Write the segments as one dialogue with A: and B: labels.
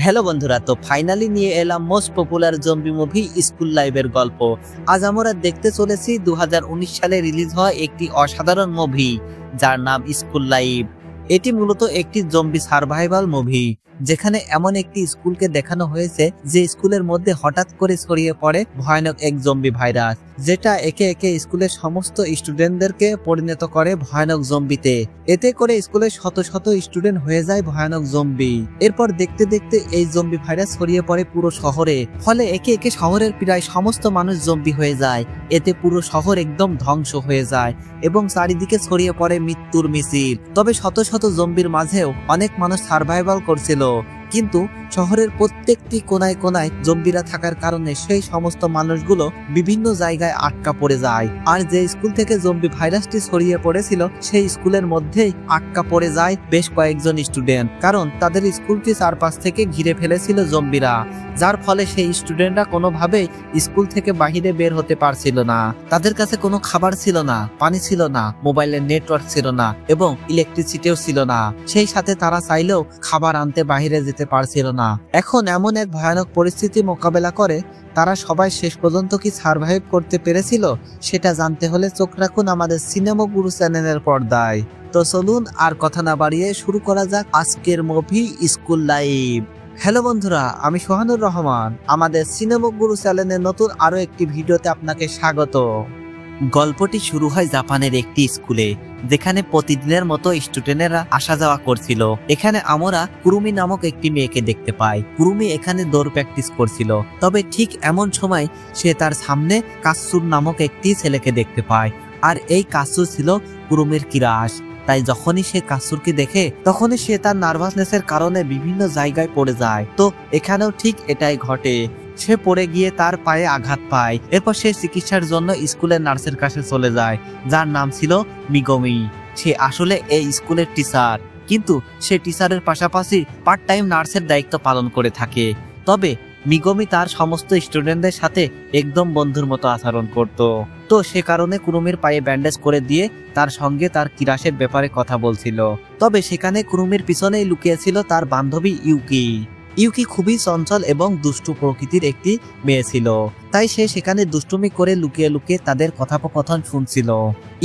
A: Hello বন্ধুরা, তো finally নিয়ে এলাম most popular zombie movie school লাইভের গল্প। আজ আমরা দেখতে চলেছি 2019 সালে রিলিজ হওয়া একটি অসাধারণ মুভি যার নাম স্কুল লাইভ। এটি মূলত একটি জম্বি সার্ভাইভাল মুভি, যেখানে এমন একটি স্কুলকে দেখানো হয়েছে যে স্কুলের মধ্যে হঠাৎ করে ছড়িয়ে পড়ে ভয়ানক এক জম্বি ভাইরাস, যেটা একে একে স্কুলের সমস্ত স্টুডেন্টদেরকে পরিণত করে ভয়ানক জম্বিতে। এতে করে স্কুলের শত শত স্টুডেন্ট হয়ে যায় ভয়ানক জম্বি। এরপর দেখতে দেখতে এই জম্বি ভাইরাস ছড়িয়ে পড়ে পুরো শহরে, ফলে একে একে শহরের প্রায় সমস্ত মানুষ জম্বি হয়ে যায়। এতে পুরো শহর একদম ধ্বংস হয়ে যায় এবং চারিদিকে ছড়িয়ে পড়ে মৃত্যুর মিছিল। তবে শত শত জম্বির মাঝেও অনেক মানুষ সার্ভাইভাল করছিল, কিন্তু শহরের প্রত্যেকটি কোনায় কোনায় জম্বিরা থাকার কারণে সেই সমস্ত মানুষগুলো বিভিন্ন জায়গায় আটকা পড়ে যায়। আর যে স্কুল থেকে জম্বি ভাইরাসটি ছড়িয়ে পড়েছিল সেই স্কুলের মধ্যেই আটকা পড়ে যায় বেশ কয়েকজন স্টুডেন্ট, কারণ তাদের স্কুলটি চারপাশ থেকে ঘিরে ফেলেছিল জম্বিরা, যার ফলে সেই স্টুডেন্টরা কোনোভাবেই স্কুল থেকে বাহিরে বের হতে পারছিল না। তাদের কাছে কোনো খাবার ছিল না, পানি ছিল না, মোবাইলের নেটওয়ার্ক ছিল না এবং ইলেকট্রিসিটিও ছিল না। সেই সাথে তারা চাইলেও খাবার আনতে বাহিরে যেতে পারছিল না। এখন এমন এক ভয়ানক পরিস্থিতি মোকাবেলা করে তারা সবাই শেষ পর্যন্ত কি সার্ভাইভ করতে পেরেছিল, সেটা জানতে হলে চোখ রাখুন আমাদের সিনেমা গুরু চ্যানেলের পর্দায়। তো চলুন আর কথা না বাড়িয়ে শুরু করা যাক আজকের মুভি স্কুল লাইভ। হ্যালো বন্ধুরা, আমি সোহানুর রহমান। আমাদের সিনেমা গুরু চ্যানেলের নতুন আরো একটি ভিডিওতে আপনাকে স্বাগত। গল্পটি শুরু হয় জাপানের একটি স্কুলে, যেখানে প্রতিদিনের মতো স্টুডেন্টরা আসা যাওয়া করছিল। এখানে আমরা কুরুমি নামক একটি মেয়েকে দেখতে পাই। কুরুমি এখানে দৌড় প্র্যাকটিস করছিল। তবে ঠিক এমন সময় সে তার সামনে কাসুর নামক একটি ছেলেকে দেখতে পায়, আর এই কাসু ছিল কুরুমির কিরাস। তাই যখনই সে কাসুরকে দেখে তখনই সে তার নার্ভাসনেসের কারণে বিভিন্ন জায়গায় পড়ে যায়। তো এখানেও ঠিক এটাই ঘটে। সে পড়ে গিয়ে তার পায়ে আঘাত পায়। এরপর সে চিকিৎসার জন্য স্কুলের নার্সের কাছে চলে যায়, যার নাম ছিল মিগমি। সে আসলে এই স্কুলের টিচার, কিন্তু সে টিচারের পাশাপাশি পার্ট টাইম নার্সের দায়িত্ব পালন করে থাকে। তবে মিগমি তার সমস্ত স্টুডেন্টদের সাথে একদম বন্ধুর মতো আচরণ করত। তো সে কারণে কুরুমির পায়ে ব্যান্ডেজ করে দিয়ে তার সঙ্গে তার কিরাসের ব্যাপারে কথা বলছিল। তবে সেখানে কুরুমির পিছনেই লুকিয়েছিল তার বান্ধবী ইউকি। ইউকি খুবই চঞ্চল এবং দুষ্টু প্রকৃতির একটি মেয়ে ছিল, তাই সে সেখানে দুষ্টুমি করে লুকিয়ে লুকিয়ে তাদের কথোপকথন শুনছিল।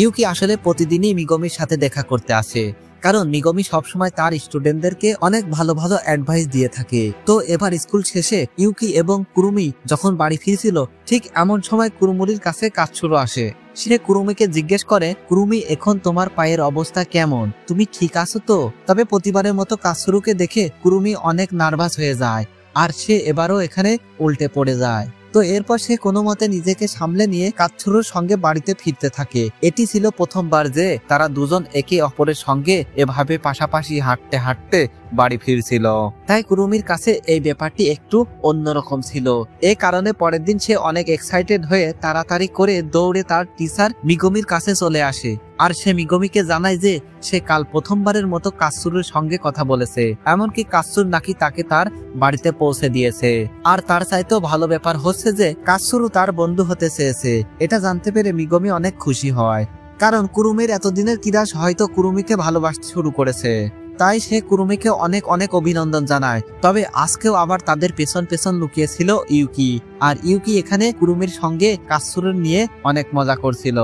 A: ইউকি আসলে প্রতিদিনই মিগমির সাথে দেখা করতে আসে, কারণ মিগমি সবসময় তার স্টুডেন্টদেরকে অনেক ভালো ভালো অ্যাডভাইস দিয়ে থাকে। তো এবার স্কুল শেষে ইউকি এবং কুরুমি যখন বাড়ি ফিরছিল, ঠিক এমন সময় কুরুমুরির কাছে কাচ্চুরো আসে। সে কুরুমিকে জিজ্ঞেস করে, কুরুমি, এখন তোমার পায়ের অবস্থা কেমন? তুমি ঠিক আছো তো? তবে প্রতিবারের মতো কাচ্চুরোকে দেখে কুরুমি অনেক নার্ভাস হয়ে যায়, আর সে এবারও এখানে উল্টে পড়ে যায়। তো এরপর সে কোনো মতে নিজেকে সামলে নিয়ে কাচ্চুরোর সঙ্গে বাড়িতে ফিরতে থাকে। এটি ছিল প্রথমবার যে তারা দুজন একে অপরের সঙ্গে এভাবে পাশাপাশি হাঁটতে হাঁটতে বাড়ি ফিরছিল। তাই কুরুমির কাছে এই ব্যাপারটি একটু অন্যরকম ছিল। এই কারণে পরের দিন সে অনেক এক্সাইটেড হয়ে তাড়াতাড়ি করে দৌড়ে তার টিচার মিগমির কাছে চলে আসে, আর সে মিগমিকে জানায় যে সে কাল প্রথমবারের মতো কাচ্চুরোর সঙ্গে কথা বলেছে, এমনকি কাচ্চুর নাকি তাকে তার বাড়িতে পৌঁছে দিয়েছে। আর তার চাইতেও ভালো ব্যাপার হচ্ছে যে কাচ্চুরো তার বন্ধু হতে চেয়েছে। এটা জানতে পেরে মিগমি অনেক খুশি হয়, কারণ কুরুমির এতদিনের কিরাস হয়তো কুরুমিকে ভালোবাসতে শুরু করেছে। তাই সে কুরুমিকে অনেক অনেক অভিনন্দন জানায়। তবে আজকেও আবার তাদের পেছন পেছন লুকিয়েছিল ইউকি, আর ইউকি এখানে কুরুমির সঙ্গে কাচ্চুরো নিয়ে অনেক মজা করছিল।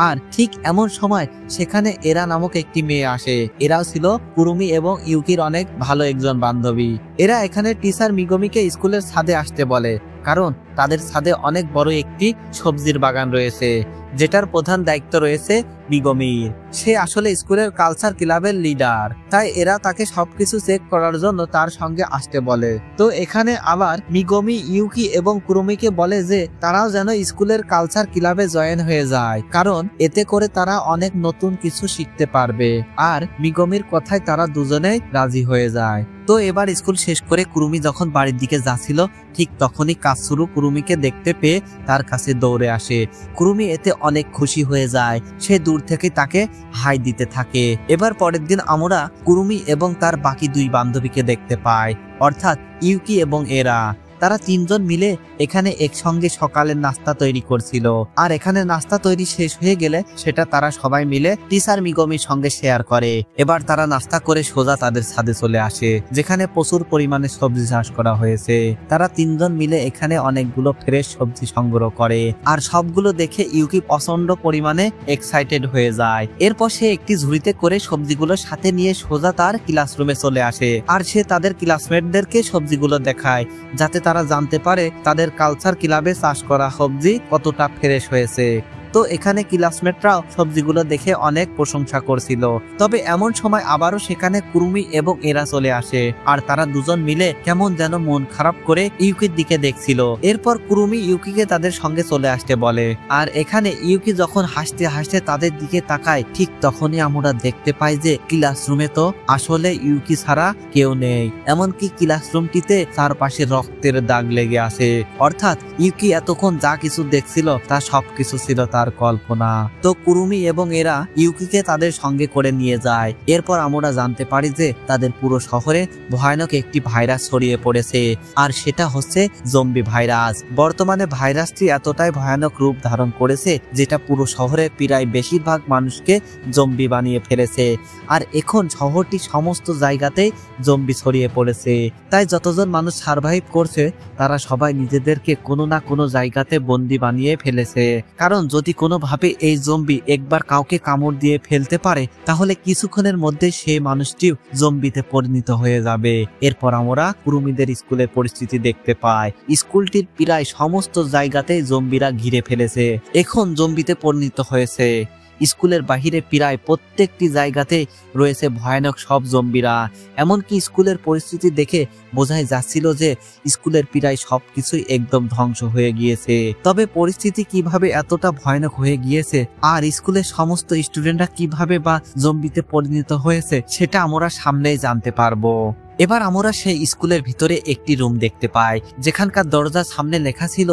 A: আর ঠিক এমন সময় সেখানে এরা নামক একটি মেয়ে আসে। এরাও ছিল কুরুমি এবং ইউকির অনেক ভালো একজন বান্ধবী। এরা এখানে টিচার মিগমিকে স্কুলের ছাদে আসতে বলে, কারণ তাদের ছাদে অনেক বড় একটি সবজির বাগান রয়েছে, যেটার প্রধান দায়িত্ব রয়েছে মিগমির। সে আসলে স্কুলের কালচার ক্লাবের লিডার, তাই এরা তাকে সবকিছু চেক করার জন্য তার সঙ্গে আসতে বলে। তো এখানে আবার মিগমি ইউকি এবং কুরুমিকে বলে যে তারাও যেন স্কুলের কালচার ক্লাবে জয়েন হয়ে যায়, কারণ এতে করে তারা অনেক নতুন কিছু শিখতে পারবে। আর মিগমির কথায় তারা দুজনেই রাজি হয়ে যায়। তো এবার স্কুল শেষ করে কুরুমি যখন বাড়ির দিকে যাচ্ছিল, ঠিক তখনই কাচ্চুরো কুরুমিকে দেখতে পেয়ে তার কাছে দৌড়ে আসে। কুরুমি এতে অনেক খুশি হয়ে যায়। সে দূর থেকে তাকে হাই দিতে থাকে। এবার পরের দিন আমরা কুরুমি এবং তার বাকি দুই বান্ধবীকে দেখতে পাই, অর্থাৎ ইউকি এবং এরা। তারা তিনজন মিলে এখানে একসঙ্গে সকালের নাস্তা তৈরি করছিল। আর এখানে নাস্তা তৈরি শেষ হয়ে গেলে সেটা তারা সবাই মিলে টিচার মিগমির সঙ্গে শেয়ার করে। এবার তারা নাস্তা করে সোজা তাদের ছাদে চলে আসে, যেখানে প্রচুর পরিমাণে সবজি চাষ করা হয়েছে। তারা তিনজন মিলে এখানে অনেকগুলো ফ্রেশ সবজি সংগ্রহ করে, আর সবগুলো দেখে ইউকি প্রচন্ড পরিমাণে এক্সাইটেড হয়ে যায়। এরপর সে একটি ঝুড়িতে করে সবজিগুলো সাথে নিয়ে সোজা তার ক্লাসরুমে চলে আসে, আর সে তাদের ক্লাসমেটদেরকে সবজিগুলো দেখায়, যাতে তারা জানতে পারে তাদের কালচার ক্লাবে চাষ করা সবজি কতটা ফ্রেশ হয়েছে। তো এখানে ক্লাসমেটরাও সবজিগুলো দেখে অনেক প্রশংসা করছিল। তবে এমন সময় আবারও সেখানে কুরুমি এবং এরা চলে আসে, আর তারা দুজন মিলে কেমন যেন মন খারাপ করে ইউকির দিকে দেখছিল। এরপর কুরুমি ইউকিকে তাদের সঙ্গে চলে আসতে বলে, আর এখানে ইউকি যখন হাসতে হাসতে তাদের দিকে তাকায়, ঠিক তখনই আমরা দেখতে পাই যে ক্লাসরুমে তো আসলে ইউকি ছাড়া কেউ নেই। এমনকি ক্লাসরুমটিতে চারপাশে রক্তের দাগ লেগে আছে, অর্থাৎ ইউকি এতক্ষণ যা কিছু দেখছিল তা সবকিছু ছিল তার কল্পনা। তো কুরুমি এবং এরা ইউকিকে তাদের সঙ্গে করে নিয়ে যায়। এরপর আমরা জানতে পারি যে তাদের পুরো শহরে ভয়ানক একটি ভাইরাস ছড়িয়ে পড়েছে, আর সেটা হচ্ছে জম্বি ভাইরাস। বর্তমানে ভাইরাসটি এতটাই ভয়ানক রূপ ধারণ করেছে যেটা পুরো শহরে প্রায় বেশিরভাগ মানুষকে জম্বি বানিয়ে ফেলেছে। আর এখন শহরটি সমস্ত জায়গাতেই জম্বি ছড়িয়ে পড়েছে। তাই যতজন মানুষ সার্ভাইভ করছে তারা সবাই নিজেদেরকে কোনো না কোনো জায়গাতে বন্দি বানিয়ে ফেলেছে, কারণ যদি কোনোভাবে এই জম্বি একবার কাউকে কামড় দিয়ে ফেলতে পারে তাহলে কিছুক্ষণের মধ্যে সেই মানুষটিও জম্বিতে পরিণত হয়ে যাবে। এরপর আমরা কুরুমিদের স্কুলের পরিস্থিতি দেখতে পাই। স্কুলটির প্রায় সমস্ত জায়গাতেই জম্বিরা ঘিরে ফেলেছে, এখন জম্বিতে পরিণত হয়েছে। স্কুলের বাহিরে প্রায় প্রত্যেকটি জায়গাতে রয়েছে ভয়ানক সব জম্বিরা। এমনকি স্কুলের পরিস্থিতি দেখে বোঝাই যাচ্ছিল যে স্কুলের প্রায় সবকিছুই একদম ধ্বংস হয়ে গিয়েছে। তবে পরিস্থিতি কিভাবে এতটা ভয়ানক হয়ে গিয়েছে আর স্কুলের সমস্ত স্টুডেন্টরা কিভাবে বা জম্বিতে পরিণত হয়েছে সেটা আমরা সামনেই জানতে পারবো। এবার আমরা সেই স্কুলের ভিতরে একটি রুম দেখতে পাই, যেখানকার দরজার সামনে লেখা ছিল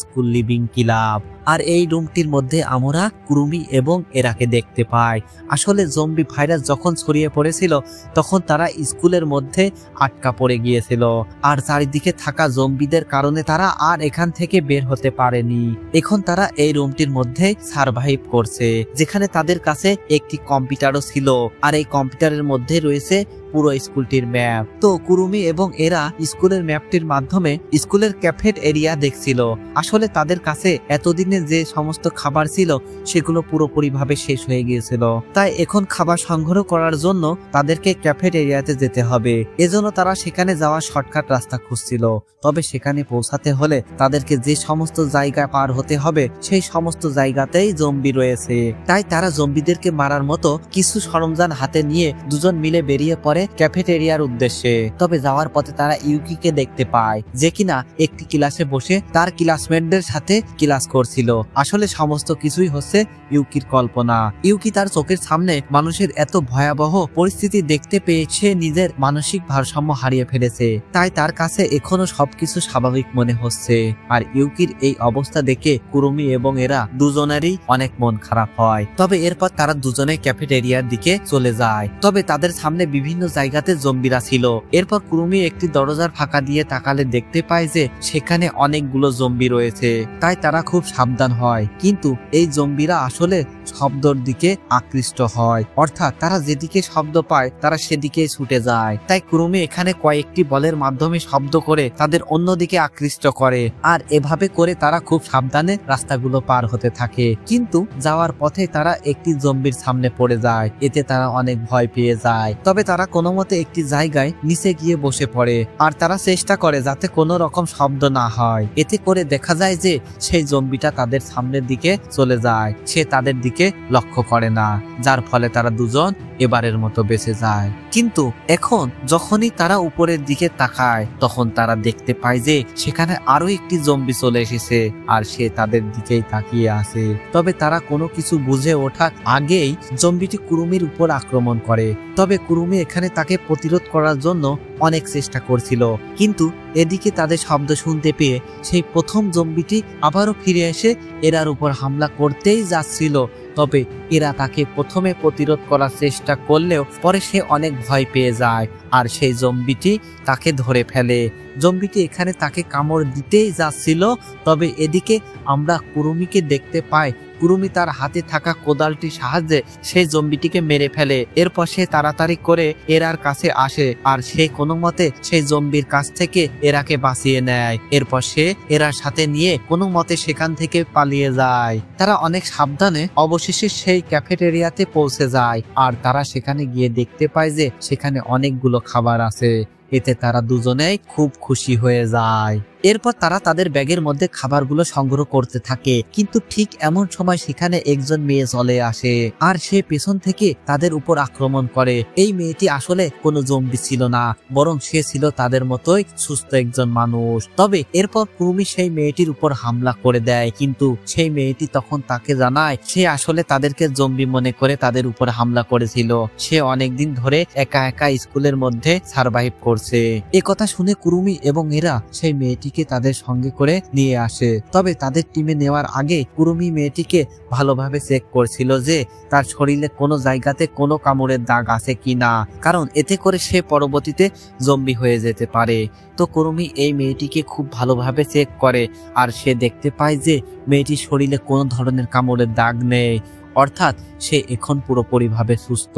A: স্কুল লিভিং ক্লাব। আর এই রুমটির মধ্যে আমরা কুরুমি এবং এরাকে দেখতে পাই। আসলে জম্বি ভাইরাস যখন ছড়িয়ে পড়েছিল তখন তারা স্কুলের মধ্যে আটকা পড়ে গিয়েছিল, আর চারিদিকে থাকা জম্বিদের কারণে তারা আর এখান থেকে বের হতে পারেনি। এখন তারা এই রুমটির মধ্যে সার্ভাইভ করছে, যেখানে তাদের কাছে একটি কম্পিউটারও ছিল, আর এই কম্পিউটারের মধ্যে রয়েছে পুরো স্কুলটির ম্যাপ। তো কুরুমি এবং এরা স্কুলের ম্যাপটির মাধ্যমে স্কুলের ক্যাফেট এরিয়া দেখছিল। আসলে তাদের কাছে এতদিনে যে সমস্ত খাবার ছিল সেগুলো পুরোপুরিভাবে শেষ হয়ে গিয়েছিল, তাই এখন খাবার সংগ্রহ করার জন্য তাদেরকে ক্যাফেট এরিয়াতে যেতে হবে। এজন্য তারা সেখানে যাওয়ার শর্টকাট রাস্তা খুঁজছিল। তবে সেখানে পৌঁছাতে হলে তাদেরকে যে সমস্ত জায়গায় পার হতে হবে সেই সমস্ত জায়গাতেই জম্বি রয়েছে। তাই তারা জম্বিদেরকে মারার মতো কিছু সরঞ্জাম হাতে নিয়ে দুজন মিলে বেরিয়ে পড়ে ক্যাফেটেরিয়ার উদ্দেশ্যে। তবে যাওয়ার পথে তারা ইউকিকে দেখতে পায়, যে কিনা একটি ক্লাসে বসে তার ক্লাসমেটদের সাথে ক্লাস করছিল। আসলে সমস্ত কিছুই হচ্ছে ইউকির কল্পনা। ইউকি তার চোখের সামনে মানুষের এত ভয়াবহ পরিস্থিতি দেখতে পেয়ে সে নিজের মানসিক ভারসাম্য হারিয়ে ফেলেছে। তাই তার কাছে এখনো সবকিছু স্বাভাবিক মনে হচ্ছে। আর ইউকির এই অবস্থা দেখে কুরুমি এবং এরা দুজনেরই অনেক মন খারাপ হয়। তবে এরপর তারা দুজনে ক্যাফেটেরিয়ার দিকে চলে যায়। তবে তাদের সামনে বিভিন্ন জায়গাতে জম্বিরা ছিল। এরপর কুরুমি একটি দরজার ফাঁকা দিয়ে তাকালে দেখতে পায় যে সেখানে অনেকগুলো জম্বি রয়েছে। তাই তারা খুব সাবধান হয়, কিন্তু এই জম্বিরা আসলে শব্দর দিকে আকৃষ্ট হয়, অর্থাৎ তারা যেদিকে শব্দ পায় তারা সেদিকে ছুটে যায়। তাই কুরুমি এখানে কয়েকটি বলের মাধ্যমে শব্দ করে তাদের অন্যদিকে আকৃষ্ট করে, আর এভাবে করে তারা খুব সাবধানে রাস্তাগুলো পার হতে থাকে। কিন্তু যাওয়ার পথে তারা একটি জম্বির সামনে পড়ে যায়। এতে তারা অনেক ভয় পেয়ে যায়। তবে তারা কোনো মতে একটি জায়গায় নিচে গিয়ে বসে পড়ে, আর তারা চেষ্টা করে যাতে কোনো রকম শব্দ না হয়। এতে করে দেখা যায় যে সেই জম্বিটা তাদের সামনের দিকে চলে যায়, সে তাদের দিকে লক্ষ্য করে না, যার ফলে তারা দুজন এবারের মতো বেঁচে যায়। কিন্তু এখন যখনই তারা উপরের দিকে তাকায় তখন তারা দেখতে পায় যে সেখানে আরো একটি জম্বি চলে এসেছে, আর সে তাদের দিকেই তাকিয়ে আছে। তবে তারা কোনো কিছু বুঝে ওঠার আগেই জম্বিটি কুরুমির উপর আক্রমণ করে। তবে কুরুমি এখানে তাকে প্রতিরোধ করার জন্য অনেক চেষ্টা করছিল, কিন্তু এদিকে তাদের শব্দ শুনতে পেয়ে সেই প্রথম জম্বিটি আবারও ফিরে এসে এরার উপর হামলা করতেই যাচ্ছিল। তবে এরা তাকে প্রথমে প্রতিরোধ করার চেষ্টা করলেও পরে সে অনেক ভয় পেয়ে যায় আর সেই জম্বিটি তাকে ধরে ফেলে। জম্বিটি এখানে তাকে কামড় দিতেই যাচ্ছিল, তবে এদিকে আমরা কুরুমিকে দেখতে পাই কুরুমি তার হাতে থাকা কোদালটির সাহায্যে সেই জম্বিটিকে মেরে ফেলে। এরপর সে তাড়াতাড়ি করে এরার কাছে আসে আর সে কোনো মতে সেই জম্বির কাছ থেকে এরাকে বাঁচিয়ে নেয়। এরপর সে এরার সাথে নিয়ে কোনো মতে সেখান থেকে পালিয়ে যায়। তারা অনেক সাবধানে অবশেষে সেই ক্যাফেটেরিয়াতে পৌঁছে যায় আর তারা সেখানে গিয়ে দেখতে পায় যে সেখানে অনেকগুলো খাবার আছে। এতে তারা দুজনেই খুব খুশি হয়ে যায়। এরপর তারা তাদের ব্যাগের মধ্যে খাবারগুলো সংগ্রহ করতে থাকে, কিন্তু ঠিক এমন সময় সেখানে একজন মেয়ে চলে আসে আর সে পেছন থেকে তাদের উপর আক্রমণ করে। এই মেয়েটি আসলে কোনো জম্বি ছিল না, বরং সে ছিল তাদের মতোই সুস্থ একজন মানুষ। তবে এরপর কুরুমি সেই মেয়েটির উপর হামলা করে দেয়, কিন্তু সেই মেয়েটি তখন তাকে জানায় সে আসলে তাদেরকে জম্বি মনে করে তাদের উপর হামলা করেছিল। সে অনেকদিন ধরে একা একা স্কুলের মধ্যে সার্ভাইভ করছে। এ কথা শুনে কুরুমি এবং এরা সেই মেয়েটি তাদের সঙ্গে করে নিয়ে আসে। তবে তাদের টিমে নেওয়ার আগে কুরুমি মেয়েটিকে ভালোভাবে চেক করছিল যে তার শরীরে কোনো জায়গাতে কোনো কামড়ের দাগ আছে কিনা, কারণ এতে করে সে পরবর্তীতে জম্বি হয়ে যেতে পারে। তো কুরুমি এই মেয়েটিকে খুব ভালোভাবে চেক করে আর সে দেখতে পায় যে মেয়েটির শরীরে কোনো ধরনের কামড়ের দাগ নেই, অর্থাৎ সে এখন পুরোপুরিভাবে সুস্থ।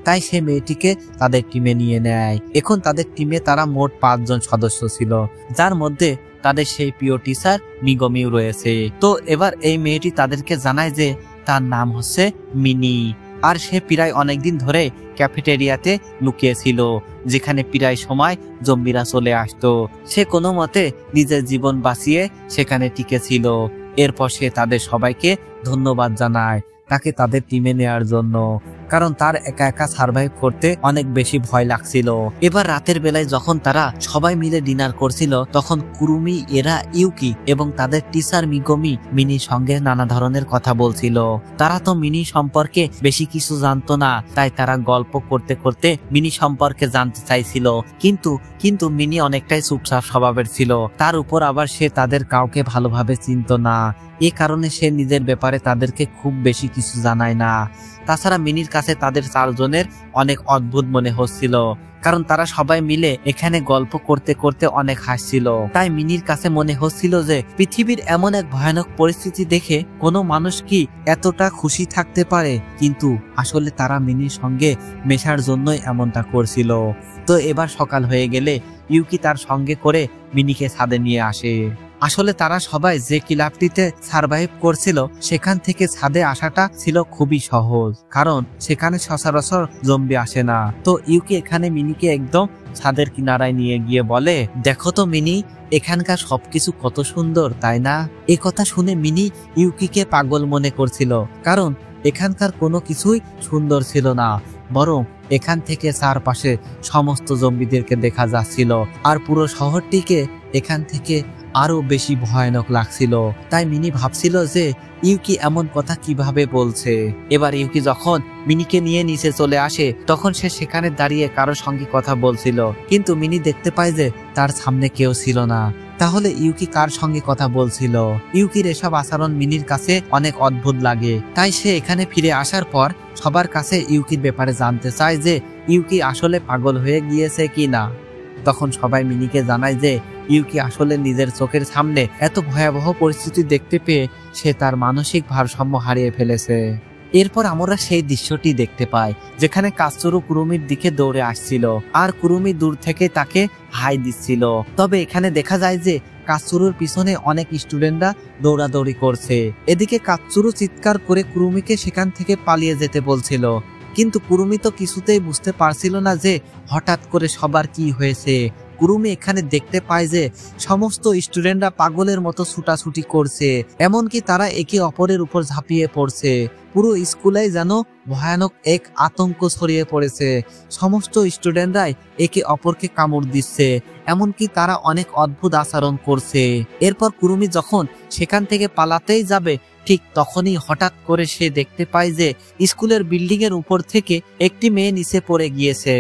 A: তাই সে মেয়েটিকে তাদের টিমে নিয়ে নেয়। এখন তাদের টিমে তারা মোট 5 জন সদস্য ছিল, যার মধ্যে তাদের সেই প্রিয় টিচার মিগমিও রয়েছে। তো এবার এই মেয়েটি তাদেরকে জানায় যে তার নাম হচ্ছে মিনি আর সে প্রায় অনেকদিন ধরে ক্যাফেটেরিয়াতে লুকিয়েছিল, যেখানে প্রায় সময় জম্বিরা চলে আসতো। সে কোনো মতে নিজের জীবন বাঁচিয়ে সেখানে টিকেছিল। এরপর সে তাদের সবাইকে ধন্যবাদ জানায় তাকে তাদের টিমে নেওয়ার জন্য, কারণ তার একা একা সার্ভাইভ করতে অনেক বেশি ভয় লাগছিল। এবার রাতের বেলায় যখন তারা সবাই মিলে ডিনার করছিল, তখন কুরুমি, এরা, ইউকি এবং তাদের টিচার মিগমি মিনির সঙ্গে নানা ধরনের কথা বলছিল। তারা তো মিনি সম্পর্কে বেশি কিছু জানতো না, তাই তারা গল্প করতে করতে মিনি সম্পর্কে জানতে চাইছিল, কিন্তু মিনি অনেকটাই চুপচাপ স্বভাবের ছিল। তার উপর আবার সে তাদের কাউকে ভালোভাবে চিনতো না, এ কারণে সে নিজের ব্যাপারে তাদেরকে খুব বেশি কিছু জানায় না। তাছাড়া মিনির কাছে তাদের 4 জনের অনেক অদ্ভুত মনে হচ্ছিল, কারণ তারা সবাই মিলে এখানে গল্প করতে করতে অনেক হাসছিল। তাই মিনির কাছে মনে হচ্ছিল যে পৃথিবীর এমন এক ভয়ানক পরিস্থিতি দেখে কোনো মানুষ কি এতটা খুশি থাকতে পারে, কিন্তু আসলে তারা মিনির সঙ্গে মেশার জন্যই এমনটা করছিল। তো এবার সকাল হয়ে গেলে ইউকি তার সঙ্গে করে মিনিকে ছাদে নিয়ে আসে। আসলে তারা সবাই যে ক্লাবটিতে সার্ভাইভ করছিল সেখান থেকে ছাদে আসাটা ছিল খুবই সহজ, কারণ সেখানে সচরাচর জম্বি আসে না। তো ইউকি এখানে মিনিকে একদম ছাদের কিনারায় নিয়ে গিয়ে বলে, দেখো তো মিনি, এখানকার সবকিছু কত সুন্দর, তাই না? এ কথা শুনে মিনি ইউকিকে পাগল মনে করছিল, কারণ এখানকার কোনো কিছুই সুন্দর ছিল না, বরং এখান থেকে চারপাশে সমস্ত জম্বিদেরকে দেখা যাচ্ছিল আর পুরো শহরটিকে এখান থেকে আরো বেশি ভয়ানক লাগছিল। তাই মিনি ভাবছিল যে ইউকি এমন কথা কিভাবে বলছে। এবার ইউকি যখন মিনিকে নিয়ে নিচে চলে আসে, তখন সে সেখানে দাঁড়িয়ে কারো সঙ্গে কথা বলছিল, কিন্তু মিনি দেখতে পায় যে তার সামনে কেউ ছিল না। তাহলে ইউকি কার সঙ্গে কথা বলছিল? ইউকির এসব আচরণ মিনির কাছে অনেক অদ্ভুত লাগে, তাই সে এখানে ফিরে আসার পর সবার কাছে ইউকির ব্যাপারে জানতে চায় যে ইউকি আসলে পাগল হয়ে গিয়েছে কি না। তখন সবাই মিনিকে জানায় যে ইউকি আসলে নিজের চোখের সামনে এত ভয়াবহ পরিস্থিতি দেখতে পেয়ে সে তার মানসিক ভারসাম্য হারিয়ে ফেলেছে। এরপর আমরা সেই দৃশ্যটি দেখতে পাই যেখানে কাৎসুরু কুরুমির দিকে দৌড়ে আসছিল আর কুরুমি দূর থেকে তাকে হাই দিচ্ছিল। তবে এখানে দেখা যায় যে কাৎসুরুর পিছনে অনেক স্টুডেন্টরা দৌড়াদৌড়ি করছে। এদিকে কাৎসুরু চিৎকার করে কুরুমিকে সেখান থেকে পালিয়ে যেতে বলছিল, কিন্তু কুরুমি তো কিছুতেই বুঝতে পারছিল না যে হঠাৎ করে সবার কি হয়েছে। কুরুমি এখানে দেখতে পায় যে সমস্ত স্টুডেন্টরা পাগলের মতো ছুটাছুটি করছে, এমনকি তারা একে অপরের উপর ঝাঁপিয়ে পড়ছে। পুরো স্কুলে যেন ভয়ানক এক আতঙ্ক ছড়িয়ে পড়েছে। সমস্ত স্টুডেন্টরাই একে অপরকে কামড় দিচ্ছে, এমনকি তারা অনেক অদ্ভুত আচরণ করছে। এরপর কুরুমি যখন সেখান থেকে পালাতেই যাবে, ঠিক তখনই হঠাৎ করে সে দেখতে পায় যে স্কুলের বিল্ডিং এর উপর থেকে একটি মেয়ে নিচে পড়ে গিয়েছে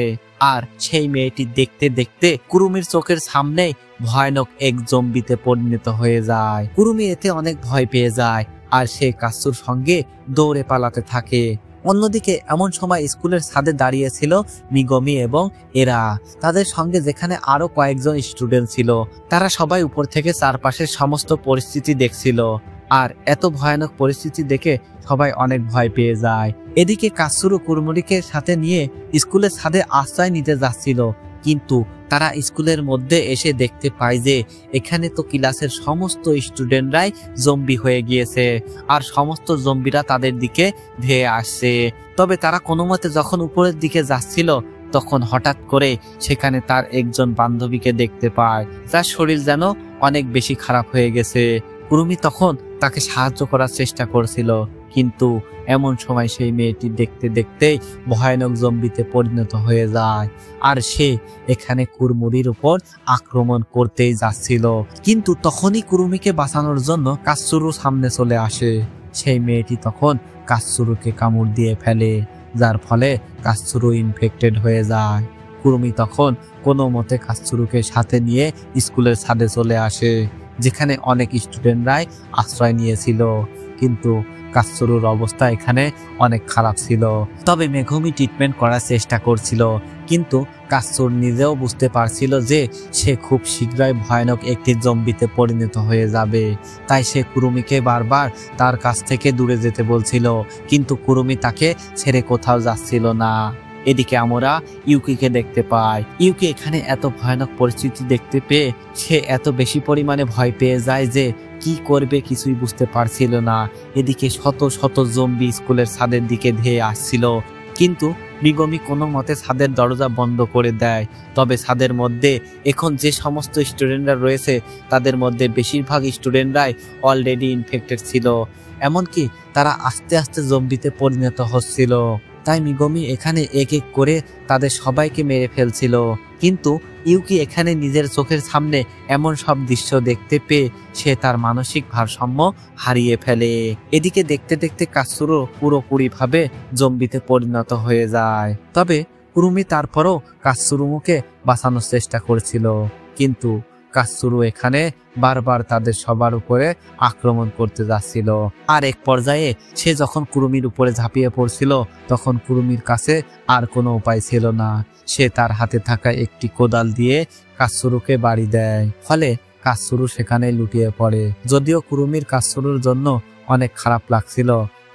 A: আর সেই মেয়েটি দেখতে দেখতে কুরুমির চোখের সামনে ভয়ানক এক জম্বিতে পরিণত হয়ে যায়। কুরুমি এতে অনেক ভয় পেয়ে যায় আর সে কাচ্চুর সঙ্গে দৌড়ে পালাতে থাকে। অন্যদিকে এমন সময় স্কুলের ছাদে দাঁড়িয়েছিল মিগমি এবং এরা, তাদের সঙ্গে যেখানে আরো কয়েকজন স্টুডেন্ট ছিল। তারা সবাই উপর থেকে চারপাশের সমস্ত পরিস্থিতি দেখছিল আর এত ভয়ানক পরিস্থিতি দেখে সবাই অনেক ভয় পেয়ে যায়। এদিকে কাচ্চুরু কুরমুরিকে সাথে নিয়ে স্কুলের ছাদে আশ্রয় নিতে যাচ্ছিল, কিন্তু তারা স্কুলের মধ্যে এসে দেখতে পায় যে এখানে তো ক্লাসের সমস্ত স্টুডেন্টরাই জম্বি হয়ে গিয়েছে আর সমস্ত জম্বিরা তাদের দিকে ধেয়ে আসছে। তবে তারা কোনো মতে যখন উপরের দিকে যাচ্ছিল তখন হঠাৎ করে সেখানে তার একজন বান্ধবীকে দেখতে পায়, যার শরীর যেন অনেক বেশি খারাপ হয়ে গেছে। কুরুমি তখন তাকে সাহায্য করার চেষ্টা করছিল, কিন্তু এমন সময় সেই মেয়েটি দেখতে দেখতেই ভয়ানক জম্বিতে পরিণত হয়ে যায় আর সে এখানে কুরমুরির উপর আক্রমণ করতেই যাচ্ছিল। কিন্তু তখনই কুরুমিকে বাঁচানোর জন্য কাচ্চুরু সামনে চলে আসে। সেই মেয়েটি তখন কাচ্চুরুকে কামড় দিয়ে ফেলে, যার ফলে কাচ্চুরু ইনফেক্টেড হয়ে যায়। কুরুমি তখন কোনো মতে কাচ্চুরুকে সাথে নিয়ে স্কুলের ছাদে চলে আসে, যেখানে অনেক স্টুডেন্টরাই আশ্রয় নিয়েছিল। কিন্তু কাচ্চুরুর অবস্থা এখানে অনেক খারাপ ছিল। তবে মেঘমি ট্রিটমেন্ট করার চেষ্টা করছিল, কিন্তু কাচ্চুর নিজেও বুঝতে পারছিল যে সে খুব শীঘ্রই ভয়ানক একটি জম্বিতে পরিণত হয়ে যাবে। তাই সে কুরুমিকে বারবার তার কাছ থেকে দূরে যেতে বলছিল, কিন্তু কুরুমি তাকে ছেড়ে কোথাও যাচ্ছিল না। এদিকে আমরা ইউকিকে দেখতে পাই। ইউকি এখানে এত ভয়ানক পরিস্থিতি দেখতে পেয়ে সে এত বেশি পরিমাণে ভয় পেয়ে যায় যে কি করবে কিছুই বুঝতে পারছিল না। এদিকে শত শত জম্বি স্কুলের ছাদের দিকে ধেয়ে আসছিল, কিন্তু মিগমি কোনো মতে ছাদের দরজা বন্ধ করে দেয়। তবে ছাদের মধ্যে এখন যে সমস্ত স্টুডেন্টরা রয়েছে তাদের মধ্যে বেশিরভাগ স্টুডেন্টরাই অলরেডি ইনফেক্টেড ছিল, এমনকি তারা আস্তে আস্তে জম্বিতে পরিণত হচ্ছিল। তাই মিগমি এখানে এক এক করে তাদের সবাইকে মেরে ফেলছিল। কিন্তু ইউকি এখানে নিজের চোখের সামনে এমন সব দৃশ্য দেখতে পেয়ে সে তার মানসিক ভারসাম্য হারিয়ে ফেলে। এদিকে দেখতে দেখতে কাচ্চুরু পুরোপুরিভাবে জম্বিতে পরিণত হয়ে যায়। তবে কুরুমি তারপরও কাচ্চুরুকে বাঁচানোর চেষ্টা করছিল, কিন্তু কাচ্চুরু এখানে বারবার তাদের সবার উপরে আক্রমণ করতে যাচ্ছিল। আর এক পর্যায়ে সে যখন কুরুমির উপরে ঝাঁপিয়ে পড়ছিল তখন কুরুমির কাছে আর কোনো উপায় ছিল না। সে তার হাতে থাকা একটি কোদাল দিয়ে কাচ্চুরুকে বাড়ি দেয়, ফলে কাচ্চুরু সেখানে লুটিয়ে পড়ে। যদিও কুরুমির কাচ্চুরুর জন্য অনেক খারাপ লাগছিল,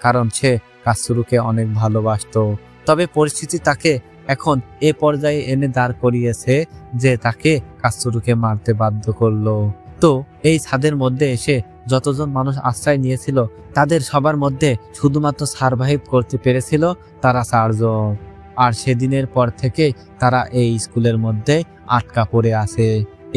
A: কারণ সে কাচ্চুরুকে অনেক ভালোবাসতো। তবে পরিস্থিতি তাকে এখন এ পর্যায়ে এনে দাঁড় করিয়েছে যে তাকে কাচ্চুরুকে মারতে বাধ্য করলো। তো এই ছাদের মধ্যে এসে যতজন মানুষ আশ্রয় নিয়েছিল তাদের সবার মধ্যে শুধুমাত্র সারভাইভ করতে পেরেছিল তারা 4 জন। আর সেদিনের পর থেকে তারা এই স্কুলের মধ্যে আটকা পড়ে আছে।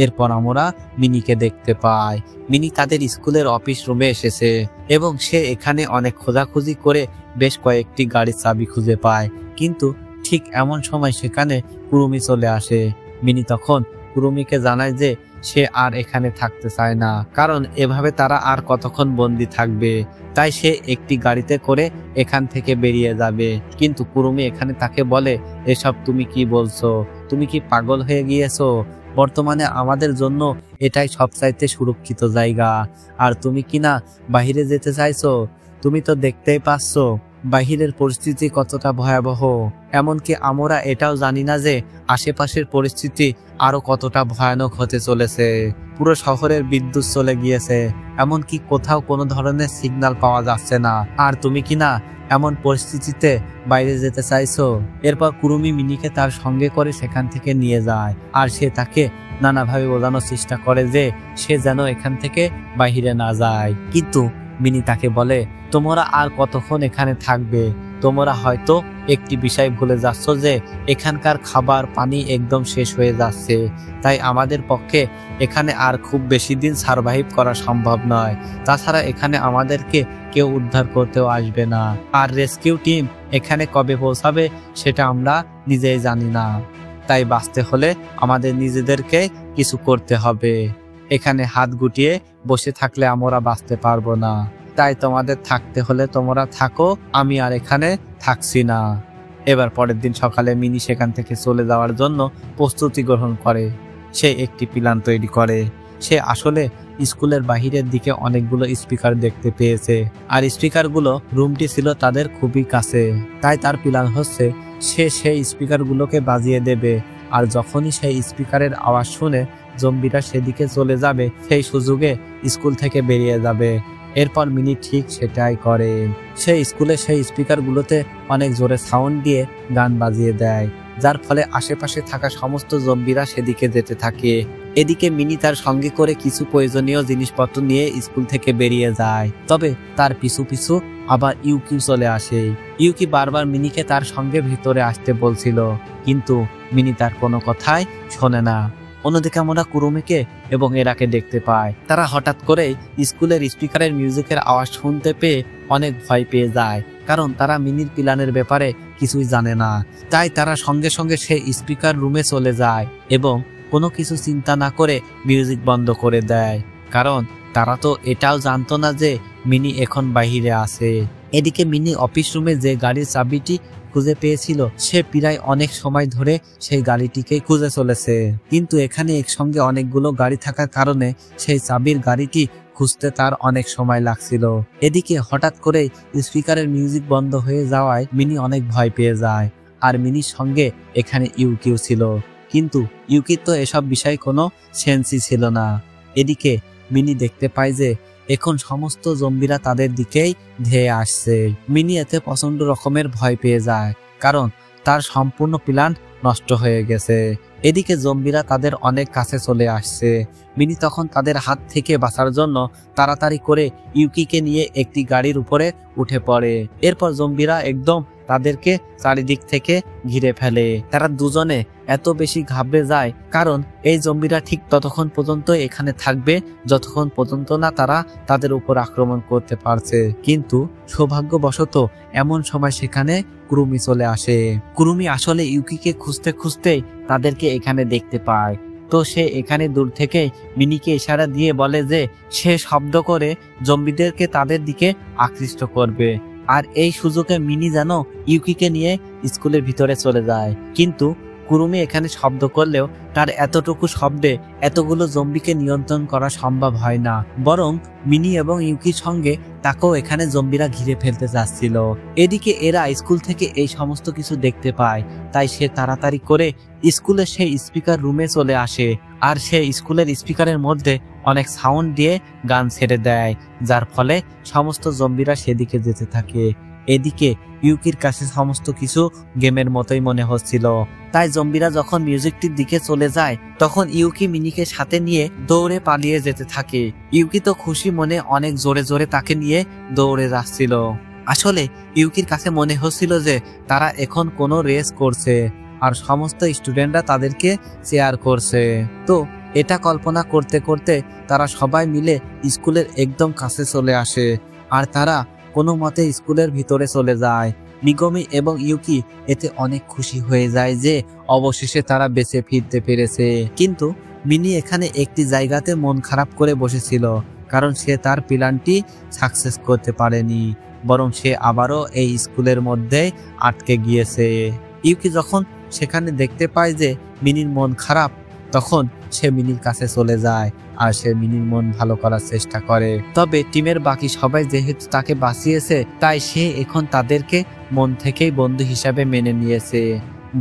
A: এরপর আমরা মিনিকে দেখতে পাই। মিনি তাদের স্কুলের অফিস রুমে এসেছে এবং সে এখানে অনেক খোঁজাখুঁজি করে বেশ কয়েকটি গাড়ির চাবি খুঁজে পায়, কিন্তু ঠিক এমন সময় সেখানে কুরুমি চলে আসে। মিনি তখন কুরুমিকে জানায় যে সে আর এখানে থাকতে চায় না, কারণ এভাবে তারা আর কতক্ষণ বন্দি থাকবে। তাই সে একটি গাড়িতে করে এখান থেকে বেরিয়ে যাবে। কিন্তু কুরুমি এখানে তাকে বলে, এসব তুমি কি বলছো? তুমি কি পাগল হয়ে গিয়েছো? বর্তমানে আমাদের জন্য এটাই সবচাইতে সুরক্ষিত জায়গা, আর তুমি কিনা বাহিরে যেতে চাইছো? তুমি তো দেখতেই পাচ্ছ বাহিরের পরিস্থিতি কতটা ভয়াবহ। এমনকি আমরা এটাও জানি না যে আশেপাশের পরিস্থিতি আরো কতটা ভয়ানক হতে চলেছে। পুরো শহরের বিদ্যুৎ চলে গিয়েছে, এমনকি কোথাও কোনো ধরনের সিগন্যাল পাওয়া যাচ্ছে না, আর তুমি কিনা এমন পরিস্থিতিতে বাইরে যেতে চাইছো? এরপর কুরুমি মিনিকে তার সঙ্গে করে সেখান থেকে নিয়ে যায়, আর সে তাকে নানাভাবে বোঝানোর চেষ্টা করে যে সে যেন এখান থেকে বাহিরে না যায়। কিন্তু মিনি তাকে বলে, তোমরা আর কতক্ষণ এখানে থাকবে? তোমরা হয়তো একটি বিষয় ভুলে যাচ্ছ যে এখানকার খাবার পানি একদম শেষ হয়ে যাচ্ছে, তাই আমাদের পক্ষে এখানে আর খুব বেশি দিন সারভাইভ করা সম্ভব নয়। তাছাড়া এখানে আমাদেরকে কেউ উদ্ধার করতেও আসবে না, আর রেস্কিউ টিম এখানে কবে পৌঁছাবে সেটা আমরা নিজেই জানি না। তাই বাঁচতে হলে আমাদের নিজেদেরকে কিছু করতে হবে। এখানে হাত গুটিয়ে বসে থাকলে আমরা বাঁচতে পারবো না। তাই তোমাদের থাকতে হলে তোমরা থাকো, আমি আর এখানে থাকছি না। এবার পরের দিন সকালে মিনি সেখান থেকে চলে যাওয়ার জন্য প্রস্তুতি গ্রহণ করে। সে একটি প্ল্যান তৈরি করে। সে আসলে স্কুলের বাহিরের দিকে অনেকগুলো স্পিকার দেখতে পেয়েছে, আর স্পিকারগুলো রুমটি ছিল তাদের খুবই কাছে। তাই তার প্ল্যান হচ্ছে সে সেই স্পিকারগুলোকে বাজিয়ে দেবে, আর যখনই সেই স্পিকারের আওয়াজ শুনে জম্বিরা সেদিকে চলে যাবে, সেই সুযোগে স্কুল থেকে বেরিয়ে যাবে। এরপর মিনি ঠিক সেটাই করে। সে স্কুলে সেই স্পিকারগুলোতে অনেক জোরে সাউন্ড দিয়ে গান বাজিয়ে দেয়, যার ফলে আশেপাশে থাকা সমস্ত জম্বিরা সেদিকে যেতে থাকে। এদিকে মিনি তার সঙ্গে করে কিছু প্রয়োজনীয় জিনিসপত্র নিয়ে স্কুল থেকে বেরিয়ে যায়। তবে তার পিছু পিছু আবার ইউকি চলে আসে। ইউকি বারবার মিনিকে তার সঙ্গে ভিতরে আসতে বলছিল, কিন্তু মিনি তার কোনো কথাই শোনে না। অন্যদিকে আমরা কুরুমিকে এবং এরাকে দেখতে পাই। তারা হঠাৎ করে স্কুলের স্পিকারের মিউজিকের আওয়াজ শুনতে পেয়ে অনেক ভয় পেয়ে যায়, কারণ তারা মিনির প্ল্যানের ব্যাপারে কিছুই জানে না। তাই তারা সঙ্গে সঙ্গে সেই স্পিকার রুমে চলে যায় এবং কোনো কিছু চিন্তা না করে মিউজিক বন্ধ করে দেয়, কারণ তারা তো এটাও জানতো না যে মিনি এখন বাহিরে আছে। এদিকে মিনি অফিস রুমে যে গাড়ির চাবিটি খুঁজে পেয়েছিল, সে প্রায় অনেক সময় ধরে সেই গাড়িটিকে খুঁজে চলেছে, কিন্তু এখানে একসঙ্গে অনেকগুলো গাড়ি থাকার কারণে সেই চাবির গাড়িটি খুঁজতে তার অনেক সময় লাগছিল। এদিকে হঠাৎ করে স্পিকারের মিউজিক বন্ধ হয়ে যাওয়ায় মিনি অনেক ভয় পেয়ে যায়, আর মিনির সঙ্গে এখানে ইউকিও ছিল, কিন্তু ইউকির তো এসব বিষয়ে কোনো সেন্সই ছিল না। এদিকে মিনি দেখতে পায় যে এখন সমস্ত জম্বিরা তাদের দিকেই ধেয়ে আসছে। মিনি এতে প্রচন্ড রকমের ভয় পেয়ে যায়, কারণ তার সম্পূর্ণ প্ল্যান নষ্ট হয়ে গেছে। এদিকে জম্বিরা তাদের অনেক কাছে চলে আসছে। মিনি তখন তাদের হাত থেকে বাঁচার জন্য তাড়াতাড়ি করে ইউকিকে নিয়ে একটি গাড়ির উপরে উঠে পড়ে। এরপর জম্বিরা একদম তাদেরকে চারিদিক থেকে ঘিরে ফেলে। তারা দুজনে এত বেশি ঘাবড়ে যায়, কারণ এই জম্বিরা ঠিক ততক্ষণ পর্যন্ত এখানে থাকবে যতক্ষণ পর্যন্ত না তারা তাদের উপর আক্রমণ করতে পারছে। কিন্তু সৌভাগ্যবশত এমন সময় সেখানে কুরুমি চলে আসে। কুরুমি আসলে ইউকিকে খুঁজতে খুঁজতেই তাদেরকে এখানে দেখতে পায়। তো সে এখানে দূর থেকে মিনিকে ইশারা দিয়ে বলে যে সে শব্দ করে জম্বিদেরকে তাদের দিকে আকৃষ্ট করবে, আর এই সুযোগে মিনি যেন ইউকিকে নিয়ে স্কুলের ভিতরে চলে যায়। কিন্তু কুরুমি এখানে শব্দ করলেও তার এতটুকু শব্দে এতগুলো জম্বিকে নিয়ন্ত্রণ করা সম্ভব হয় না, বরং মিনি এবং ইউকির সঙ্গে তাকেও এখানে জম্বিরা ঘিরে ফেলতে চাচ্ছিল। এদিকে এরা স্কুল থেকে এই সমস্ত কিছু দেখতে পায়, তাই সে তাড়াতাড়ি করে স্কুলের সেই স্পিকার রুমে চলে আসে, আর সে স্কুলের স্পিকারের মধ্যে অনেক সাউন্ড দিয়ে গান ছেড়ে দেয়, যার ফলে সমস্ত জম্বিরা সেদিকে যেতে থাকে। এদিকে ইউকির কাছে সমস্ত কিছু গেমের মতোই মনে হচ্ছিল, তাই জম্বিরা যখন মিউজিকটির দিকে চলে যায় তখন ইউকি মিনিকে সাথে নিয়ে দৌড়ে পালিয়ে যেতে থাকে। ইউকি তো খুশি মনে অনেক জোরে জোরে তাকে নিয়ে দৌড়ে যাচ্ছিল। আসলে ইউকির কাছে মনে হচ্ছিল যে তারা এখন কোনো রেস করছে, আর সমস্ত স্টুডেন্টরা তাদেরকে চেয়ার করছে। তো এটা কল্পনা করতে করতে তারা সবাই মিলে স্কুলের একদম কাছে চলে আসে, আর তারা কোনো মতে স্কুলের ভিতরে চলে যায়। মিগমি এবং ইউকি এতে অনেক খুশি হয়ে যায় যে অবশেষে তারা বেঁচে ফিরতে পেরেছে। কিন্তু মিনি এখানে একটি জায়গাতে মন খারাপ করে বসেছিল, কারণ সে তার প্ল্যানটি সাকসেস করতে পারেনি, বরং সে আবারও এই স্কুলের মধ্যে আটকে গিয়েছে। ইউকি যখন সেখানে দেখতে পায় যে মিনির মন খারাপ, তখন সে মিনির কাছে চলে যায় আর সে মিনির মন ভালো করার চেষ্টা করে। তবে টিমের বাকি সবাই যেহেতু তাকে বাঁচিয়েছে, তাই সে এখন তাদেরকে মন থেকেই বন্ধু হিসাবে মেনে নিয়েছে,